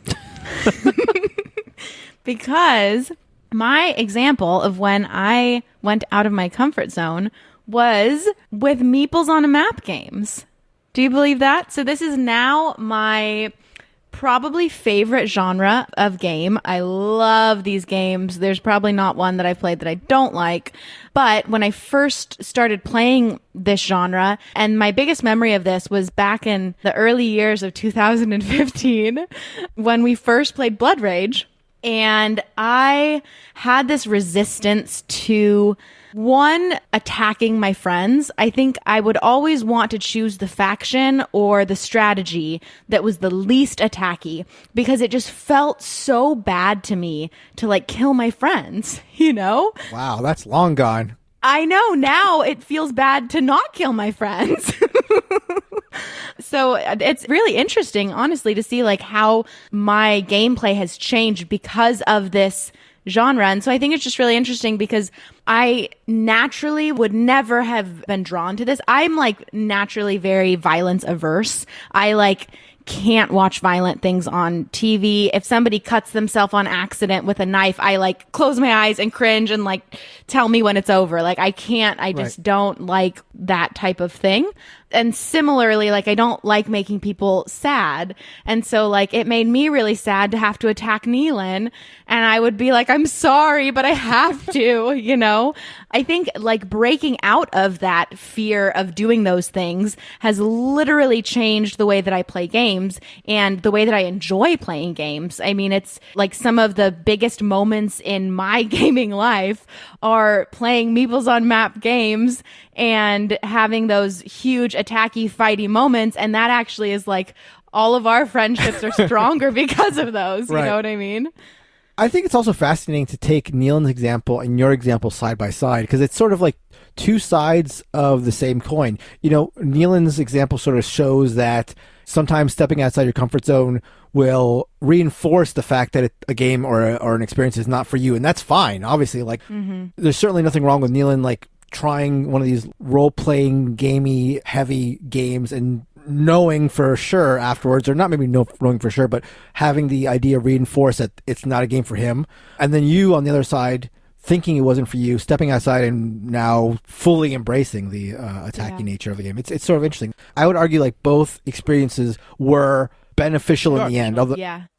Because my example of when I went out of my comfort zone was with Meeples on a Map games. Do you believe that? So this is now my probably favorite genre of game. I love these games. There's probably not one that I've played that I don't like. But when I first started playing this genre, and my biggest memory of this was back in the early years of 2015 when we first played Blood Rage. And I had this resistance to attacking my friends. I think I would always want to choose the faction or the strategy that was the least attacky because it just felt so bad to me to like kill my friends, Wow, that's long gone. I know. Now it feels bad to not kill my friends. So it's really interesting, honestly, to see like how my gameplay has changed because of this genre. And so I think it's just really interesting because I naturally would never have been drawn to this. I'm like naturally very violence averse. I like can't watch violent things on TV. If somebody cuts themselves on accident with a knife, I like close my eyes and cringe and like tell me when it's over. Like I can't, I just don't like that type of thing. And similarly, like I don't like making people sad. And so like it made me really sad to have to attack Neelan. And I would be like, I'm sorry, but I have to, I think like breaking out of that fear of doing those things has literally changed the way that I play games and the way that I enjoy playing games. I mean, it's like some of the biggest moments in my gaming life are playing Meeples on Map games and having those huge attacky fighty moments. And that actually is like all of our friendships are stronger because of those. You know what I mean? I think it's also fascinating to take Neelan's example and your example side by side because it's sort of like two sides of the same coin. Neelan's example sort of shows that sometimes stepping outside your comfort zone will reinforce the fact that a game or an experience is not for you. And that's fine. Obviously, there's certainly nothing wrong with Neelan, trying one of these role-playing, gamey, heavy games and knowing for sure afterwards, or not maybe knowing for sure, but having the idea reinforced that it's not a game for him. And then you, on the other side, thinking it wasn't for you, stepping outside and now fully embracing the attacking nature of the game. It's sort of interesting. I would argue both experiences were beneficial in the end.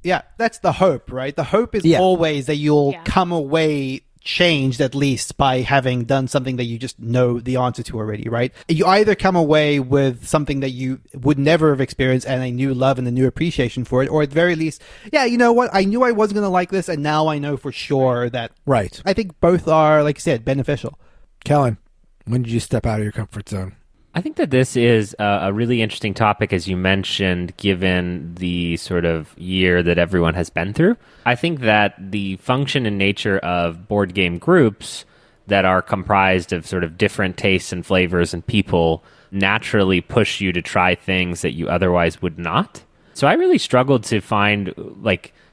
Yeah, that's the hope, right? The hope is always that you'll come away changed, at least by having done something that you just know the answer to already, right? You either come away with something that you would never have experienced and a new love and a new appreciation for it, or at the very least, you know what, I knew I wasn't going to like this and now I know for sure that. Right. I think both are, like you said, beneficial. Kellen, when did you step out of your comfort zone? I think that this is a really interesting topic, as you mentioned, given the sort of year that everyone has been through. I think that the function and nature of board game groups that are comprised of sort of different tastes and flavors and people naturally push you to try things that you otherwise would not. So I really struggled to find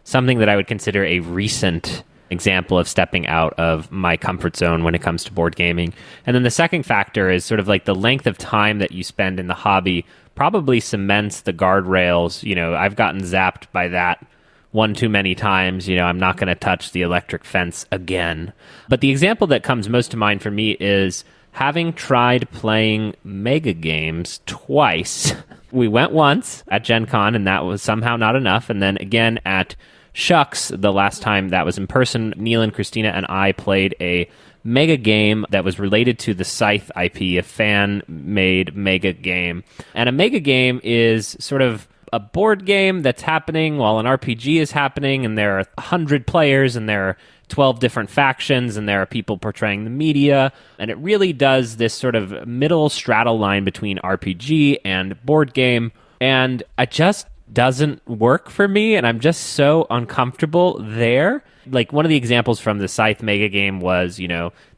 something that I would consider a recent example of stepping out of my comfort zone when it comes to board gaming. And then the second factor is sort of the length of time that you spend in the hobby probably cements the guardrails. I've gotten zapped by that one too many times. I'm not going to touch the electric fence again. But the example that comes most to mind for me is having tried playing Megagames twice. We went once at Gen Con, and that was somehow not enough. And then again at Shucks, the last time that was in person, Neelan, Christina, and I played a mega game that was related to the Scythe IP, a fan-made mega game. And a mega game is sort of a board game that's happening while an RPG is happening, and there are 100 players, and there are 12 different factions, and there are people portraying the media, and it really does this sort of middle straddle line between RPG and board game, and I just doesn't work for me, and I'm just so uncomfortable there. One of the examples from the Scythe mega game was,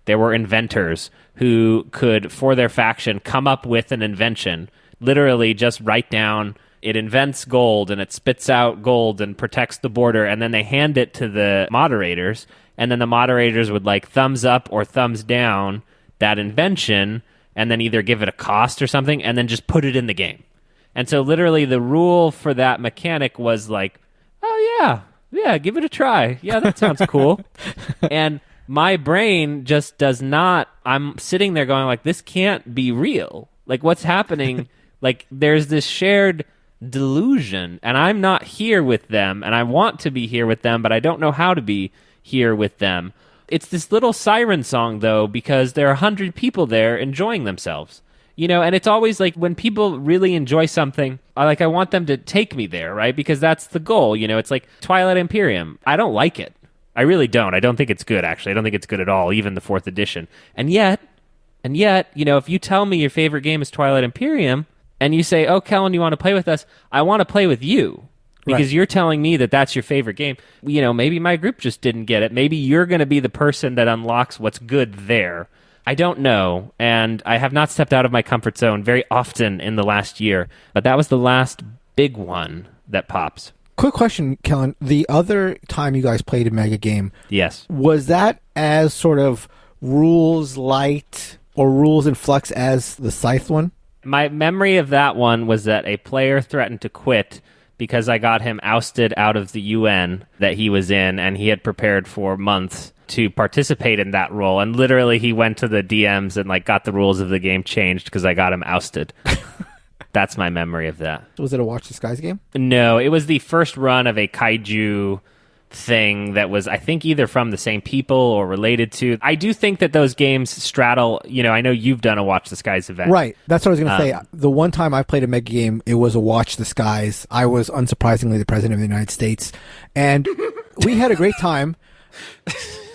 there were inventors who could, for their faction, come up with an invention, literally just write down, it invents gold, and it spits out gold and protects the border, and then they hand it to the moderators, and then the moderators would thumbs up or thumbs down that invention, and then either give it a cost or something, and then just put it in the game. And so literally the rule for that mechanic was oh yeah, give it a try. Yeah, that sounds cool. And my brain just does not, I'm sitting there going this can't be real. What's happening? There's this shared delusion, and I'm not here with them, and I want to be here with them, but I don't know how to be here with them. It's this little siren song, though, because there are 100 people there enjoying themselves. And it's always when people really enjoy something, I want them to take me there, right? Because that's the goal. It's like Twilight Imperium. I don't like it. I really don't. I don't think it's good, actually. I don't think it's good at all, even the 4th edition. And yet, if you tell me your favorite game is Twilight Imperium, and you say, oh, Kellen, you want to play with us? I want to play with you. Because you're telling me that that's your favorite game. Maybe my group just didn't get it. Maybe you're going to be the person that unlocks what's good there. I don't know, and I have not stepped out of my comfort zone very often in the last year, but that was the last big one that pops. Quick question, Kellen. The other time you guys played a mega game, yes, was that as sort of rules light or rules in flux as the Scythe one? My memory of that one was that a player threatened to quit because I got him ousted out of the UN that he was in, and he had prepared for months to participate in that role, and literally he went to the DMs and got the rules of the game changed because I got him ousted. That's my memory of that. Was it a Watch the Skies game? No, it was the first run of a kaiju thing that was, I think, either from the same people or related to. I do think that those games straddle, I know you've done a Watch the Skies event. Right. That's what I was going to say. The one time I played a mega game, it was a Watch the Skies. I was unsurprisingly the president of the United States, and we had a great time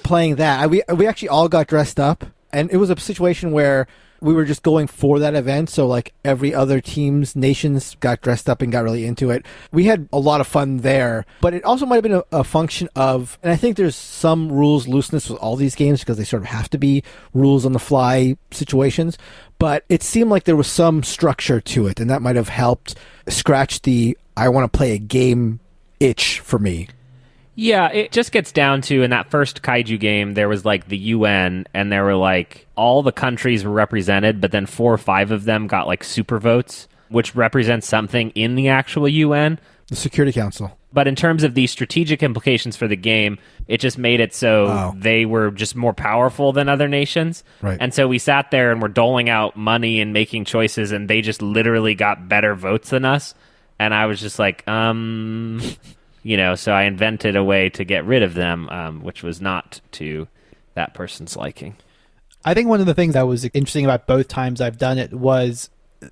playing that. We actually all got dressed up, and it was a situation where we were just going for that event. So like every other team's nations got dressed up and got really into it. We had a lot of fun there, but it also might have been a function of, and I think there's some rules looseness with all these games because they sort of have to be rules on the fly situations, but it seemed like there was some structure to it, and that might have helped scratch the I want to play a game itch for me. Yeah, it just gets down to, in that first kaiju game, there was like the UN, and there were like all the countries were represented, but then 4 or 5 of them got like super votes, which represents something in the actual UN. The Security Council. But in terms of the strategic implications for the game, it just made it so they were just more powerful than other nations. Right. And so we sat there and were doling out money and making choices, and they just literally got better votes than us. And I was just like, so I invented a way to get rid of them, which was not to that person's liking. I think one of the things that was interesting about both times I've done it was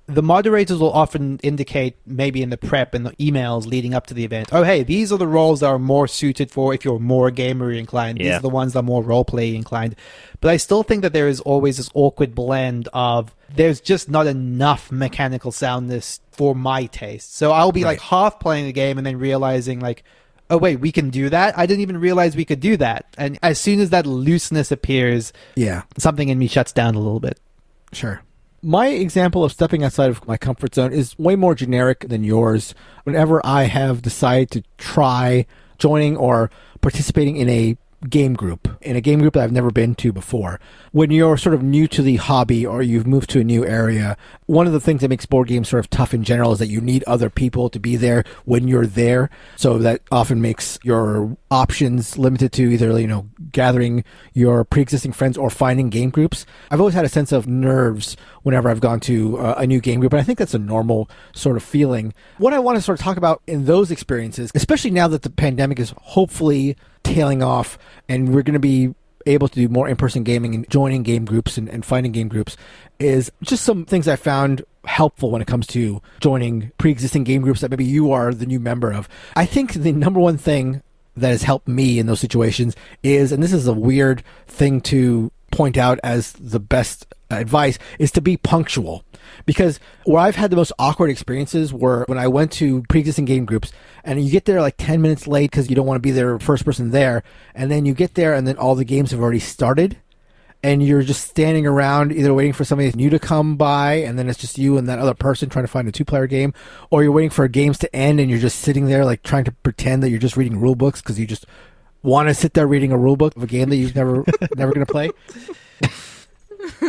the moderators will often indicate, maybe in the prep and the emails leading up to the event, oh, hey, these are the roles that are more suited for if you're more gamer inclined. These are the ones that are more role-play inclined. But I still think that there is always this awkward blend of there's just not enough mechanical soundness for my taste. So I'll be like half playing the game and then realizing like, oh, wait, we can do that? I didn't even realize we could do that. And as soon as that looseness appears, something in me shuts down a little bit. Sure. My example of stepping outside of my comfort zone is way more generic than yours. Whenever I have decided to try joining or participating in a game group that I've never been to before. When you're sort of new to the hobby or you've moved to a new area, one of the things that makes board games sort of tough in general is that you need other people to be there when you're there. So that often makes your options limited to either, gathering your pre-existing friends or finding game groups. I've always had a sense of nerves whenever I've gone to a new game group, and I think that's a normal sort of feeling. What I want to sort of talk about in those experiences, especially now that the pandemic is hopefully tailing off and we're going to be able to do more in-person gaming and joining game groups and finding game groups, is just some things I found helpful when it comes to joining pre-existing game groups that maybe you are the new member of. I think the number one thing that has helped me in those situations is, and this is a weird thing to point out as the best advice, is to be punctual. Because where I've had the most awkward experiences were when I went to pre-existing game groups and you get there like 10 minutes late because you don't want to be the first person there, and then you get there and then all the games have already started and you're just standing around either waiting for somebody new to come by and then it's just you and that other person trying to find a 2-player game, or you're waiting for games to end and you're just sitting there like trying to pretend that you're just reading rule books because you just want to sit there reading a rule book of a game that you've never going to play.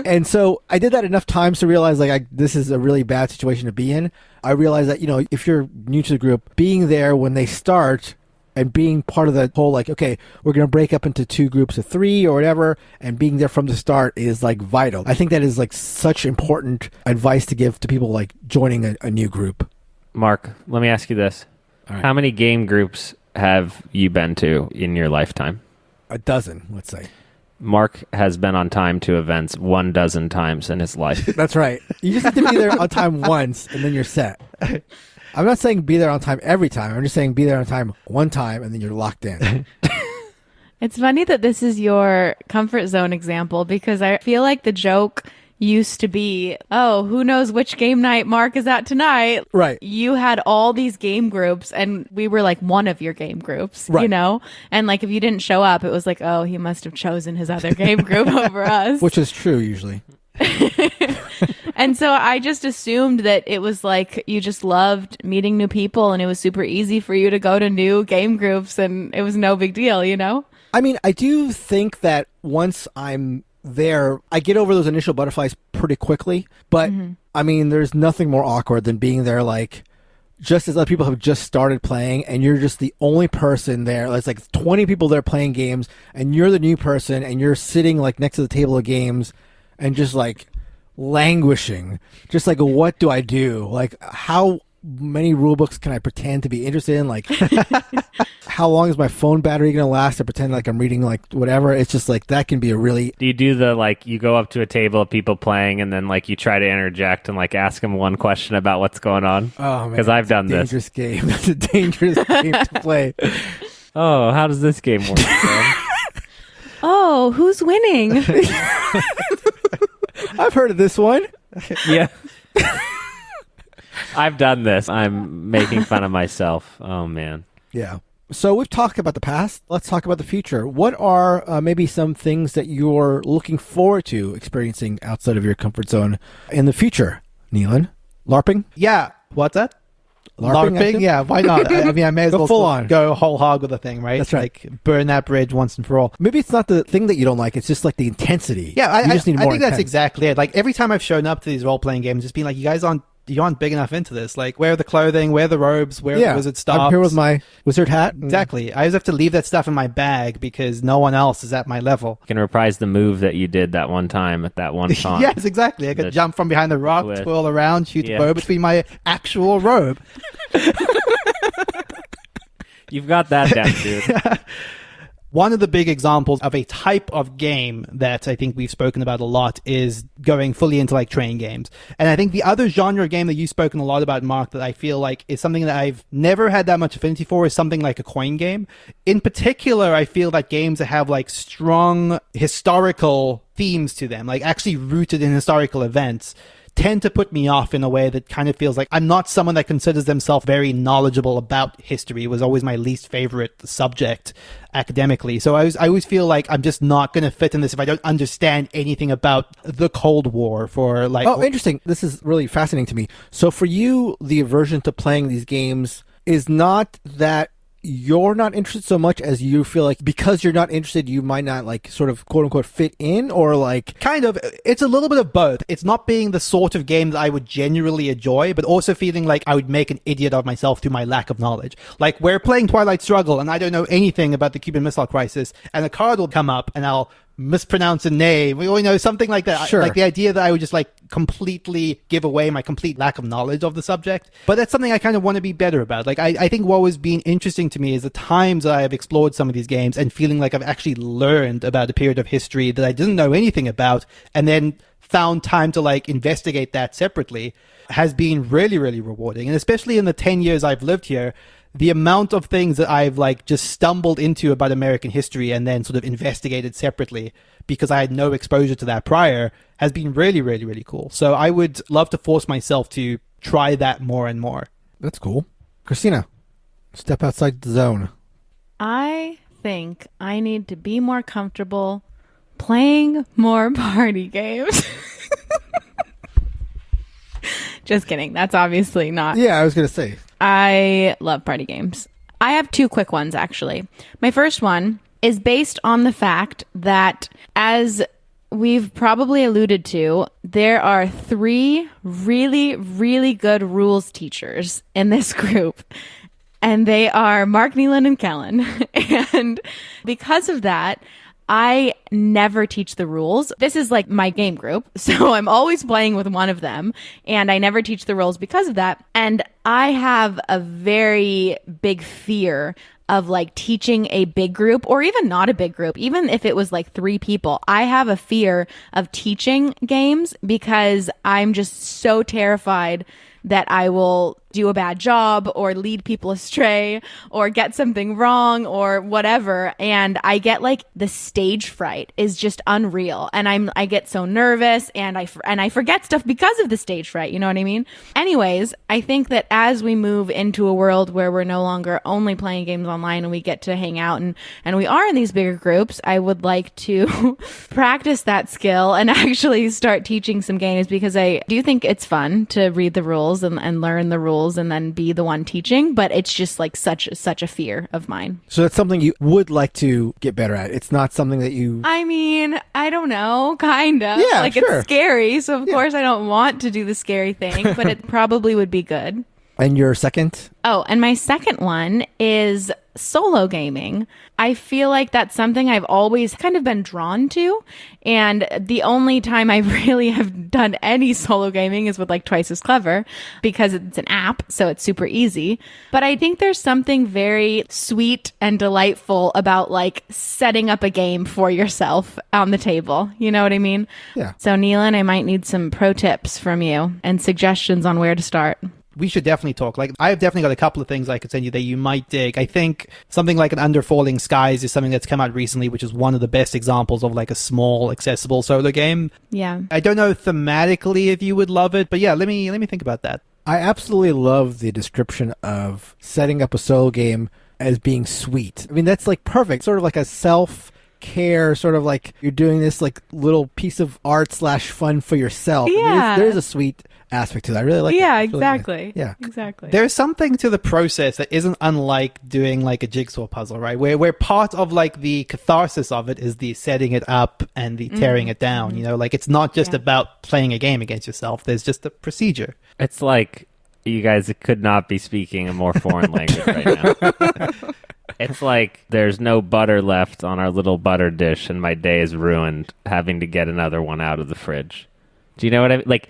And so I did that enough times to realize this is a really bad situation to be in. I realized that, if you're new to the group, being there when they start and being part of the whole, okay, we're going to break up into 2 groups of 3 or whatever, and being there from the start is vital. I think that is such important advice to give to people joining a new group. Mark, let me ask you this. All right. How many game groups have you been to in your lifetime? A dozen, let's say. Mark has been on time to events 12 times in his life. That's right. You just have to be there on time once, and then you're set. I'm not saying be there on time every time. I'm just saying be there on time one time, and then you're locked in. It's funny that this is your comfort zone example, because I feel like the joke used to be, oh, who knows which game night Mark is at tonight. Right. You had all these game groups and we were one of your game groups, right. And if you didn't show up, it was oh, he must have chosen his other game group over us. Which is true usually. And so I just assumed that it was you just loved meeting new people and it was super easy for you to go to new game groups and it was no big deal, I mean, I do think that once I'm there, I get over those initial butterflies pretty quickly, but I mean, there's nothing more awkward than being there just as other people have just started playing and you're just the only person there. There's 20 people there playing games and you're the new person and you're sitting next to the table of games and just languishing, just what do I do? How many rule books can I pretend to be interested in? How long is my phone battery going to last? I pretend I'm reading whatever. It's just that can be a really... Do you do the you go up to a table of people playing and then you try to interject and ask them one question about what's going on? Oh man, because I've done this. Dangerous game. That's a dangerous game to play. Oh, how does this game work? Oh, who's winning? I've heard of this one. Yeah. I've done this. I'm making fun of myself. Oh, man. Yeah. So we've talked about the past. Let's talk about the future. What are maybe some things that you're looking forward to experiencing outside of your comfort zone in the future, Neelan? LARPing? Yeah. What's that? LARPing? LARPing? Yeah, why not? I mean, I may as Go well full on. go whole hog with the thing, right? That's right. Like, burn that bridge once and for all. Maybe it's not the thing that you don't like. It's just like the intensity. Yeah, you just need more I think that's intense. exactly it. Like, every time I've shown up to these role-playing games, just being like, you aren't big enough into this. Like, where are the clothing? Where are the robes? Where are the wizard stops? I'm here with my wizard hat. Exactly. I just have to leave that stuff in my bag because no one else is at my level. You can reprise the move that you did that one time at that one font. Yes, exactly. I could jump from behind the rock, twist. twirl around, shoot Yeah. the bow between my actual robe. You've got that down, dude. One of the big examples of a type of game that I think we've spoken about a lot is going fully into like train games. And I think the other genre game that you've spoken a lot about, Mark, that I feel like is something that I've never had that much affinity for is something like a coin game. In particular, I feel that games that have like strong historical themes to them, like actually rooted in historical events, tend to put me off in a way that kind of feels like I'm not someone that considers themselves very knowledgeable about history. It was always my least favorite subject academically. So I always feel like I'm just not going to fit in this if I don't understand anything about the Cold War for like... Oh, interesting. This is really fascinating to me. So for you, the aversion to playing these games is not that you're not interested so much as you feel like because you're not interested, you might not like sort of quote unquote fit in, or like... Kind of. It's a little bit of both. It's not being the sort of game that I would genuinely enjoy, but also feeling like I would make an idiot of myself through my lack of knowledge. Like, we're playing Twilight Struggle and I don't know anything about the Cuban Missile Crisis, and a card will come up and I'll mispronounce a name, something like that. Sure. Like the idea that I would just like completely give away my complete lack of knowledge of the subject. But that's something I kind of want to be better about. Like, I think what was being interesting to me is the times that I have explored some of these games and feeling like I've actually learned about a period of history that I didn't know anything about, and then found time to like investigate that separately, has been really, really rewarding. And especially in the 10 years I've lived here, the amount of things that I've like just stumbled into about American history and then sort of investigated separately because I had no exposure to that prior has been really, really, really cool. So I would love to force myself to try that more and more. That's cool. Christina, step outside the zone. I think I need to be more comfortable playing more party games. Just kidding. That's obviously not. Yeah, I was going to say. I love party games. I have two quick ones, actually. My first one is based on the fact that, as we've probably alluded to, there are 3 really, really good rules teachers in this group. And they are Mark, Neelan, and Kellen. And because of that, I never teach the rules. This is like my game group, so I'm always playing with one of them, and I never teach the rules because of that. And I have a very big fear of like teaching a big group, or even not a big group, even if it was like 3 people. I have a fear of teaching games because I'm just so terrified that I will do a bad job or lead people astray or get something wrong or whatever. And I get like the stage fright is just unreal. And I get so nervous and I forget stuff because of the stage fright. You know what I mean? Anyways, I think that as we move into a world where we're no longer only playing games online and we get to hang out and we are in these bigger groups, I would like to practice that skill and actually start teaching some games, because I do think it's fun to read the rules and learn the rules and then be the one teaching, but it's just like such a fear of mine. So that's something you would like to get better at. It's not something that you... I mean, I don't know, kind of. Yeah, like sure. It's scary, so of course I don't want to do the scary thing, but it probably would be good. And your second? Oh, and my second one is solo gaming. I feel like that's something I've always kind of been drawn to. And the only time I really have done any solo gaming is with like Twice as Clever, because it's an app, so it's super easy. But I think there's something very sweet and delightful about like setting up a game for yourself on the table. You know what I mean? Yeah. So Neelan, I might need some pro tips from you and suggestions on where to start. we should definitely talk. Like, I've definitely got a couple of things I could send you that you might dig. I think something like an Under Falling Skies is something that's come out recently, which is one of the best examples of like a small, accessible solo game. Yeah. I don't know thematically if you would love it, but yeah, let me think about that. I absolutely love the description of setting up a solo game as being sweet. I mean, that's like perfect. Sort of like a self-care, sort of like you're doing this like little piece of art / fun for yourself. Yeah. There's a sweet aspect to that. I really like that. Yeah, It's really nice. exactly. Yeah. Exactly. There's something to the process that isn't unlike doing like a jigsaw puzzle, right? Where part of like the catharsis of it is the setting it up and the tearing it down. You know, like it's not just about playing a game against yourself. There's just a procedure. It's like you guys could not be speaking a more foreign language right now. It's like there's no butter left on our little butter dish, and my day is ruined having to get another one out of the fridge. Do you know what I mean? Like,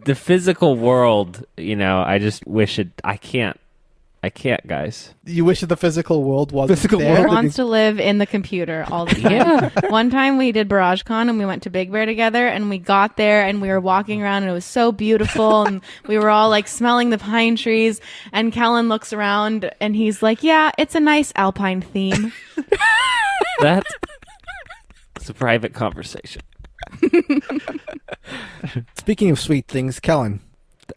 the physical world, you know, I just wish it, I can't, guys. You wish that the physical world wasn't Physical there. world? Wants to live in the computer all the time. Yeah. One time we did BarageCon and we went to Big Bear together, and we got there and we were walking around and it was so beautiful and we were all like smelling the pine trees, and Kellen looks around and he's like, yeah, it's a nice alpine theme. That's a private conversation. Speaking of sweet things, Kellen.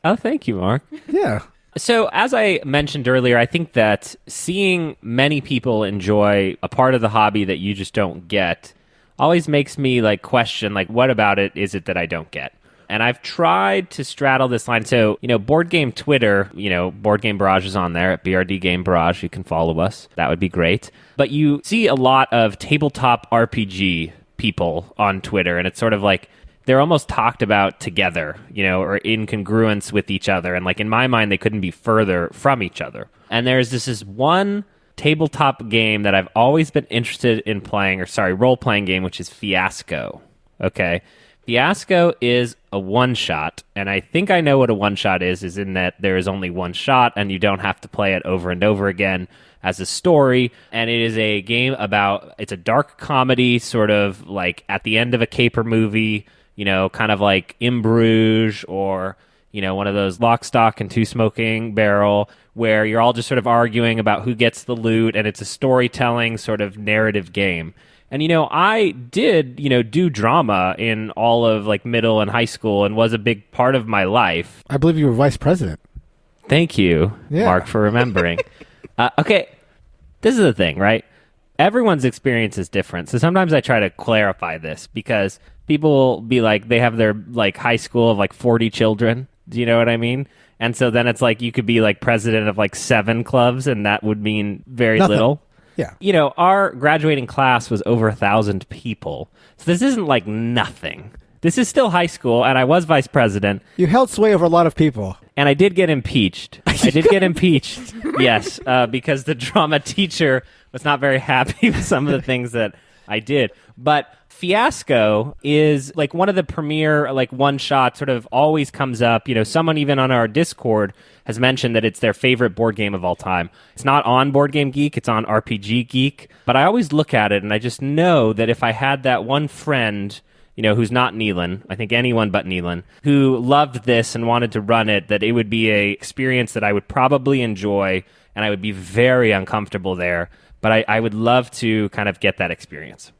Oh, thank you, Mark. Yeah. So, as I mentioned earlier, I think that seeing many people enjoy a part of the hobby that you just don't get always makes me like question, like, what about it is it that I don't get? And I've tried to straddle this line. So, you know, Board Game Twitter, you know, Board Game Barrage is on there at BRD Game Barrage. You can follow us. That would be great. But you see a lot of tabletop RPG people on Twitter, and it's sort of like they're almost talked about together, you know, or in congruence with each other. And like in my mind, they couldn't be further from each other. And there's this one tabletop game that I've always been interested in playing, role-playing game, which is Fiasco. Okay. Fiasco is a one-shot, and I think I know what a one-shot is in that there is only one shot, and you don't have to play it over and over again as a story. And it is a game about, it's a dark comedy, sort of like at the end of a caper movie, you know, kind of like In Bruges, or, you know, one of those Lock, Stock, and Two Smoking Barrel, where you're all just sort of arguing about who gets the loot, and it's a storytelling sort of narrative game. And, you know, I did, you know, do drama in all of like middle and high school, and was a big part of my life. I believe you were vice president. Thank you, Yeah. Mark, for remembering. Okay, this is the thing, right? Everyone's experience is different. So sometimes I try to clarify this, because people will be like, they have their like high school of like 40 children. Do you know what I mean? And so then it's like you could be like president of like 7 clubs, and that would mean very Nothing. little. Yeah. You know, our graduating class was over 1,000 people. So this isn't like nothing. This is still high school, and I was vice president. You held sway over a lot of people. And I did get impeached. Yes, because the drama teacher was not very happy with some of the things that I did. But Fiasco is like one of the premier, like one shot, sort of always comes up. You know, someone even on our Discord has mentioned that it's their favorite board game of all time. It's not on Board Game Geek, it's on RPG Geek. But I always look at it and I just know that if I had that one friend, you know, who's not Neelan, I think anyone but Neelan, who loved this and wanted to run it, that it would be a experience that I would probably enjoy, and I would be very uncomfortable there. But I would love to kind of get that experience.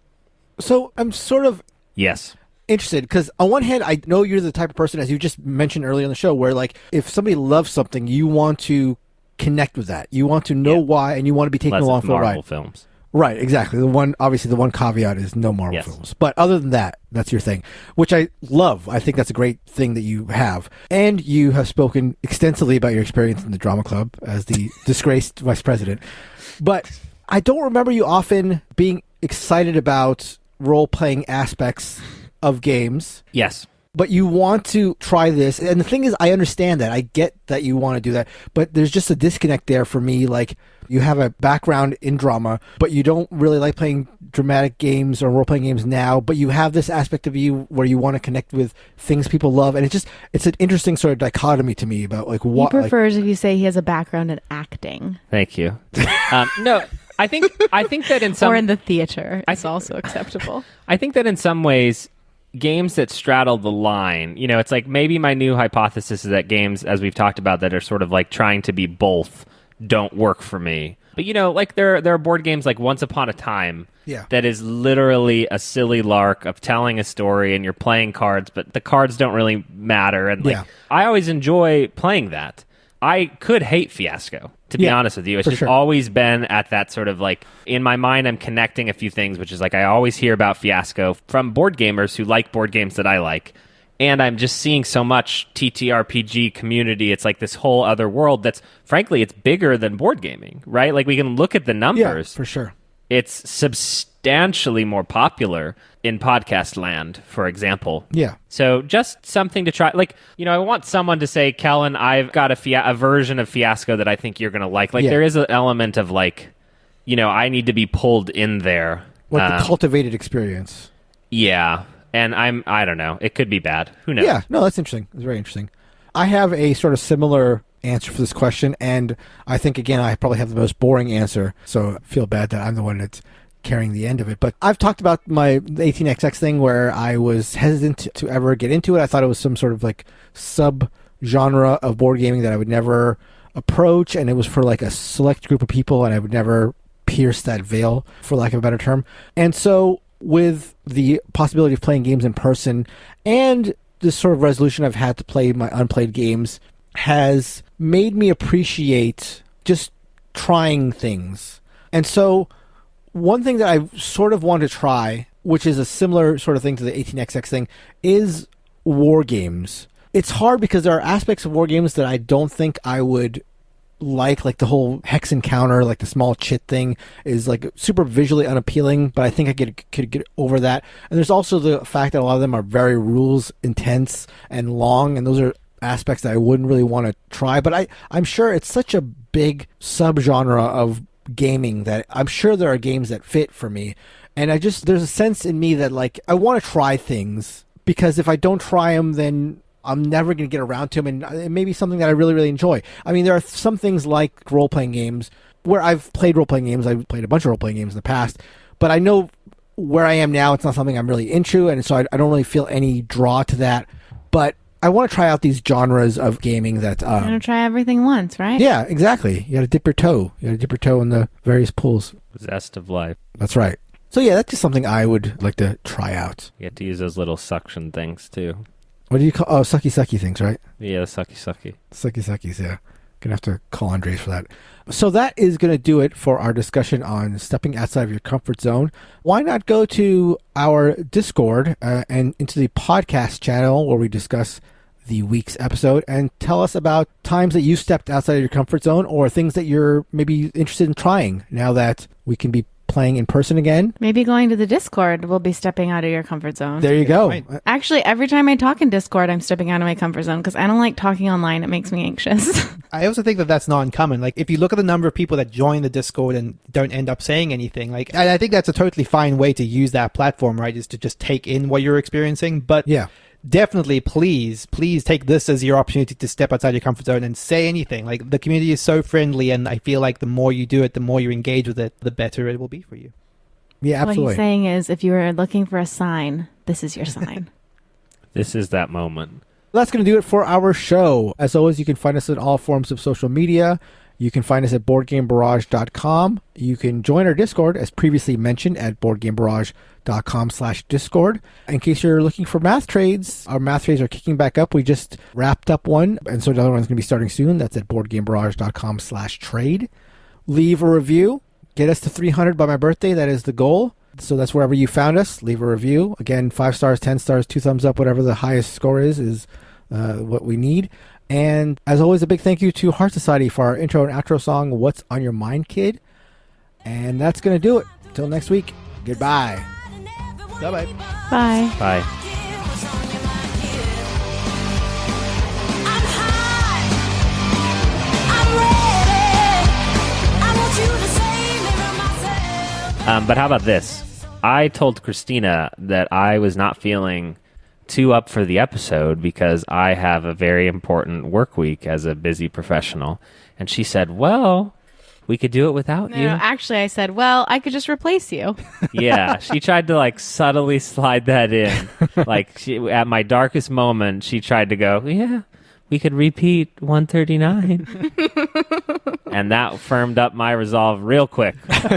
So I'm sort of Yes. interested, because on one hand, I know you're the type of person, as you just mentioned earlier in the show, where like if somebody loves something, you want to connect with that. You want to know why, and you want to be taken Less along of for a Marvel ride. films. Right, exactly. Obviously the one caveat is no Marvel Yes. films. But other than that, that's your thing, which I love. I think that's a great thing that you have. And you have spoken extensively about your experience in the drama club as the disgraced vice president. But I don't remember you often being excited about role-playing aspects of games. Yes. But you want to try this. And the thing is, I understand that. I get that you want to do that. But there's just a disconnect there for me. Like, you have a background in drama, but you don't really like playing dramatic games or role-playing games now. But you have this aspect of you where you want to connect with things people love. And it's an interesting sort of dichotomy to me about, like, He what... prefers if you say he has a background in acting Thank you. No, I think that in some... or in the theater. It's also acceptable. I think that in some ways, games that straddle the line. You know, it's like maybe my new hypothesis is that games, as we've talked about, that are sort of like trying to be both don't work for me. But, you know, like there are board games like Once Upon a Time that is literally a silly lark of telling a story and you're playing cards, but the cards don't really matter. And like I always enjoy playing that. I could hate Fiasco, to be honest with you. It's just always been at that sort of like, in my mind, I'm connecting a few things, which is like I always hear about Fiasco from board gamers who like board games that I like. And I'm just seeing so much TTRPG community. It's like this whole other world that's, frankly, it's bigger than board gaming, right? Like we can look at the numbers. Yeah, for sure. It's substantially more popular in podcast land, for example. Yeah. So just something to try. Like, you know, I want someone to say, Kellen, I've got a version of Fiasco that I think you're going to like. Like there is an element of like, you know, I need to be pulled in there. Like the cultivated experience. Yeah. And I don't know. It could be bad. Who knows? Yeah. No, that's interesting. It's very interesting. I have a sort of similar answer for this question, and I think, again, I probably have the most boring answer, so I feel bad that I'm the one that's carrying the end of it. But I've talked about the 18XX thing where I was hesitant to ever get into it. I thought it was some sort of like sub-genre of board gaming that I would never approach, and it was for like a select group of people, and I would never pierce that veil, for lack of a better term. And so with the possibility of playing games in person and this sort of resolution I've had to play my unplayed games has made me appreciate just trying things. And so one thing that I sort of want to try, which is a similar sort of thing to the 18XX thing, is war games. It's hard because there are aspects of war games that I don't think I would like the whole hex encounter, like the small chit thing is like super visually unappealing, but I think I could get over that. And there's also the fact that a lot of them are very rules intense and long, and those are aspects that I wouldn't really want to try. But I'm sure it's such a big subgenre of gaming that I'm sure there are games that fit for me. And there's a sense in me that like I want to try things, because if I don't try them, then I'm never going to get around to them, and it may be something that I really, really enjoy. I mean, there are some things like role-playing games where I've played role-playing games. I've played a bunch of role-playing games in the past, but I know where I am now, it's not something I'm really into, and so I don't really feel any draw to that. But I want to try out these genres of gaming that... You're going to try everything once, right? Yeah, exactly. You got to dip your toe. You got to dip your toe in the various pools. Zest of life. That's right. So yeah, that's just something I would like to try out. You have to use those little suction things, too. What do you call... Oh, sucky things, right? Yeah, sucky. Suckies, yeah. Gonna have to call Andres for that. So that is going to do it for our discussion on stepping outside of your comfort zone. Why not go to our Discord and into the podcast channel where we discuss the week's episode and tell us about times that you stepped outside of your comfort zone or things that you're maybe interested in trying now that we can be playing in person again. Maybe going to the Discord will be stepping out of your comfort zone. There you go. Right. Actually, every time I talk in Discord, I'm stepping out of my comfort zone because I don't like talking online. It makes me anxious. I also think that that's not uncommon. Like, if you look at the number of people that join the Discord and don't end up saying anything, like, I think that's a totally fine way to use that platform, right? Is to just take in what you're experiencing. But yeah, definitely, please take this as your opportunity to step outside your comfort zone and say anything. Like, the community is so friendly, and I feel like the more you do it, the more you engage with it, the better it will be for you. Yeah, absolutely. What he's saying is, if you were looking for a sign, this is your sign. This is that moment. That's going to do it for our show. As always, you can find us on all forms of social media. You can find us at BoardGameBarrage.com. You can join our Discord, as previously mentioned, at BoardGameBarrage.com/Discord. In case you're looking for math trades, our math trades are kicking back up. We just wrapped up one, and so another one's going to be starting soon. That's at BoardGameBarrage.com/trade. Leave a review. Get us to 300 by my birthday. That is the goal. So that's wherever you found us. Leave a review. Again, 5 stars, 10 stars, 2 thumbs up, whatever the highest score is what we need. And as always, a big thank you to Heart Society for our intro and outro song, What's on Your Mind, Kid? And that's going to do it. Till next week. Goodbye. Bye-bye. Bye. Bye. But how about this? I told Christina that I was not feeling too up for the episode because I have a very important work week as a busy professional. And she said, well, we could do it without No, you. actually, I said, well, I could just replace you. Yeah, she tried to like subtly slide that in. Like at my darkest moment, she tried to go, yeah, we could repeat 139. And that firmed up my resolve real quick.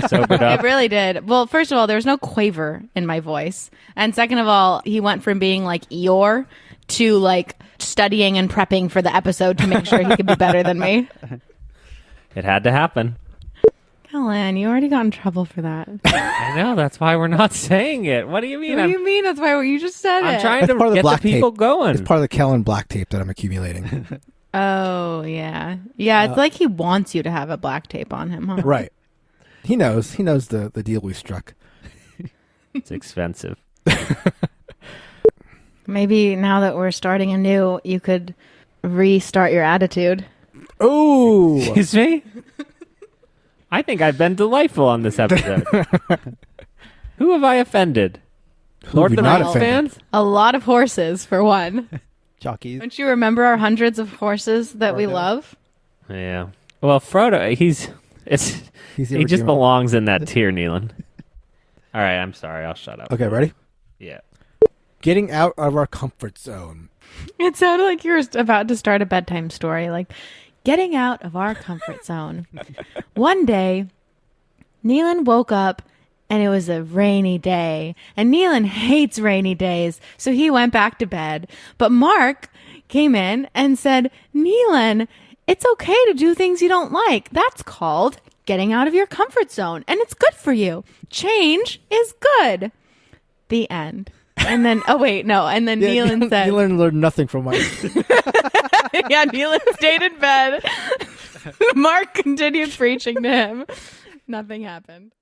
Sobered up. It really did. Well, first of all, there was no quaver in my voice. And second of all, he went from being like Eeyore to like studying and prepping for the episode to make sure he could be better than me. It had to happen. Helen, you already got in trouble for that. I know, that's why we're not saying it. What do you mean? What do you mean? That's why you just said I'm it. trying to That's part of the get the black people tape. going. It's part of the Kellen black tape that I'm accumulating. Oh, yeah. Yeah, it's like he wants you to have a black tape on him, huh? Right. He knows. He knows the deal we struck. It's expensive. Maybe now that we're starting anew, you could restart your attitude. Oh, Excuse me? I think I've been delightful on this episode. Who have I offended? Lord of the not Rings offended? fans? A lot of horses, for one. Jockeys. Don't you remember our hundreds of horses that we Frodo. love? Yeah. Well, Frodo, he just irredeemable. belongs in that tier, Neelan. All right, I'm sorry. I'll shut up. Okay, ready? Yeah. Getting out of our comfort zone. It sounded like you were about to start a bedtime story, like getting out of our comfort zone. One day, Neelan woke up and it was a rainy day. And Neelan hates rainy days, so he went back to bed. But Mark came in and said, Neelan, it's okay to do things you don't like. That's called getting out of your comfort zone. And it's good for you. Change is good. The end. And then, oh wait, no. And then Neelan said, Neelan learned nothing from Mike. yeah, Neelan stayed in bed. Mark continued preaching to him. Nothing happened.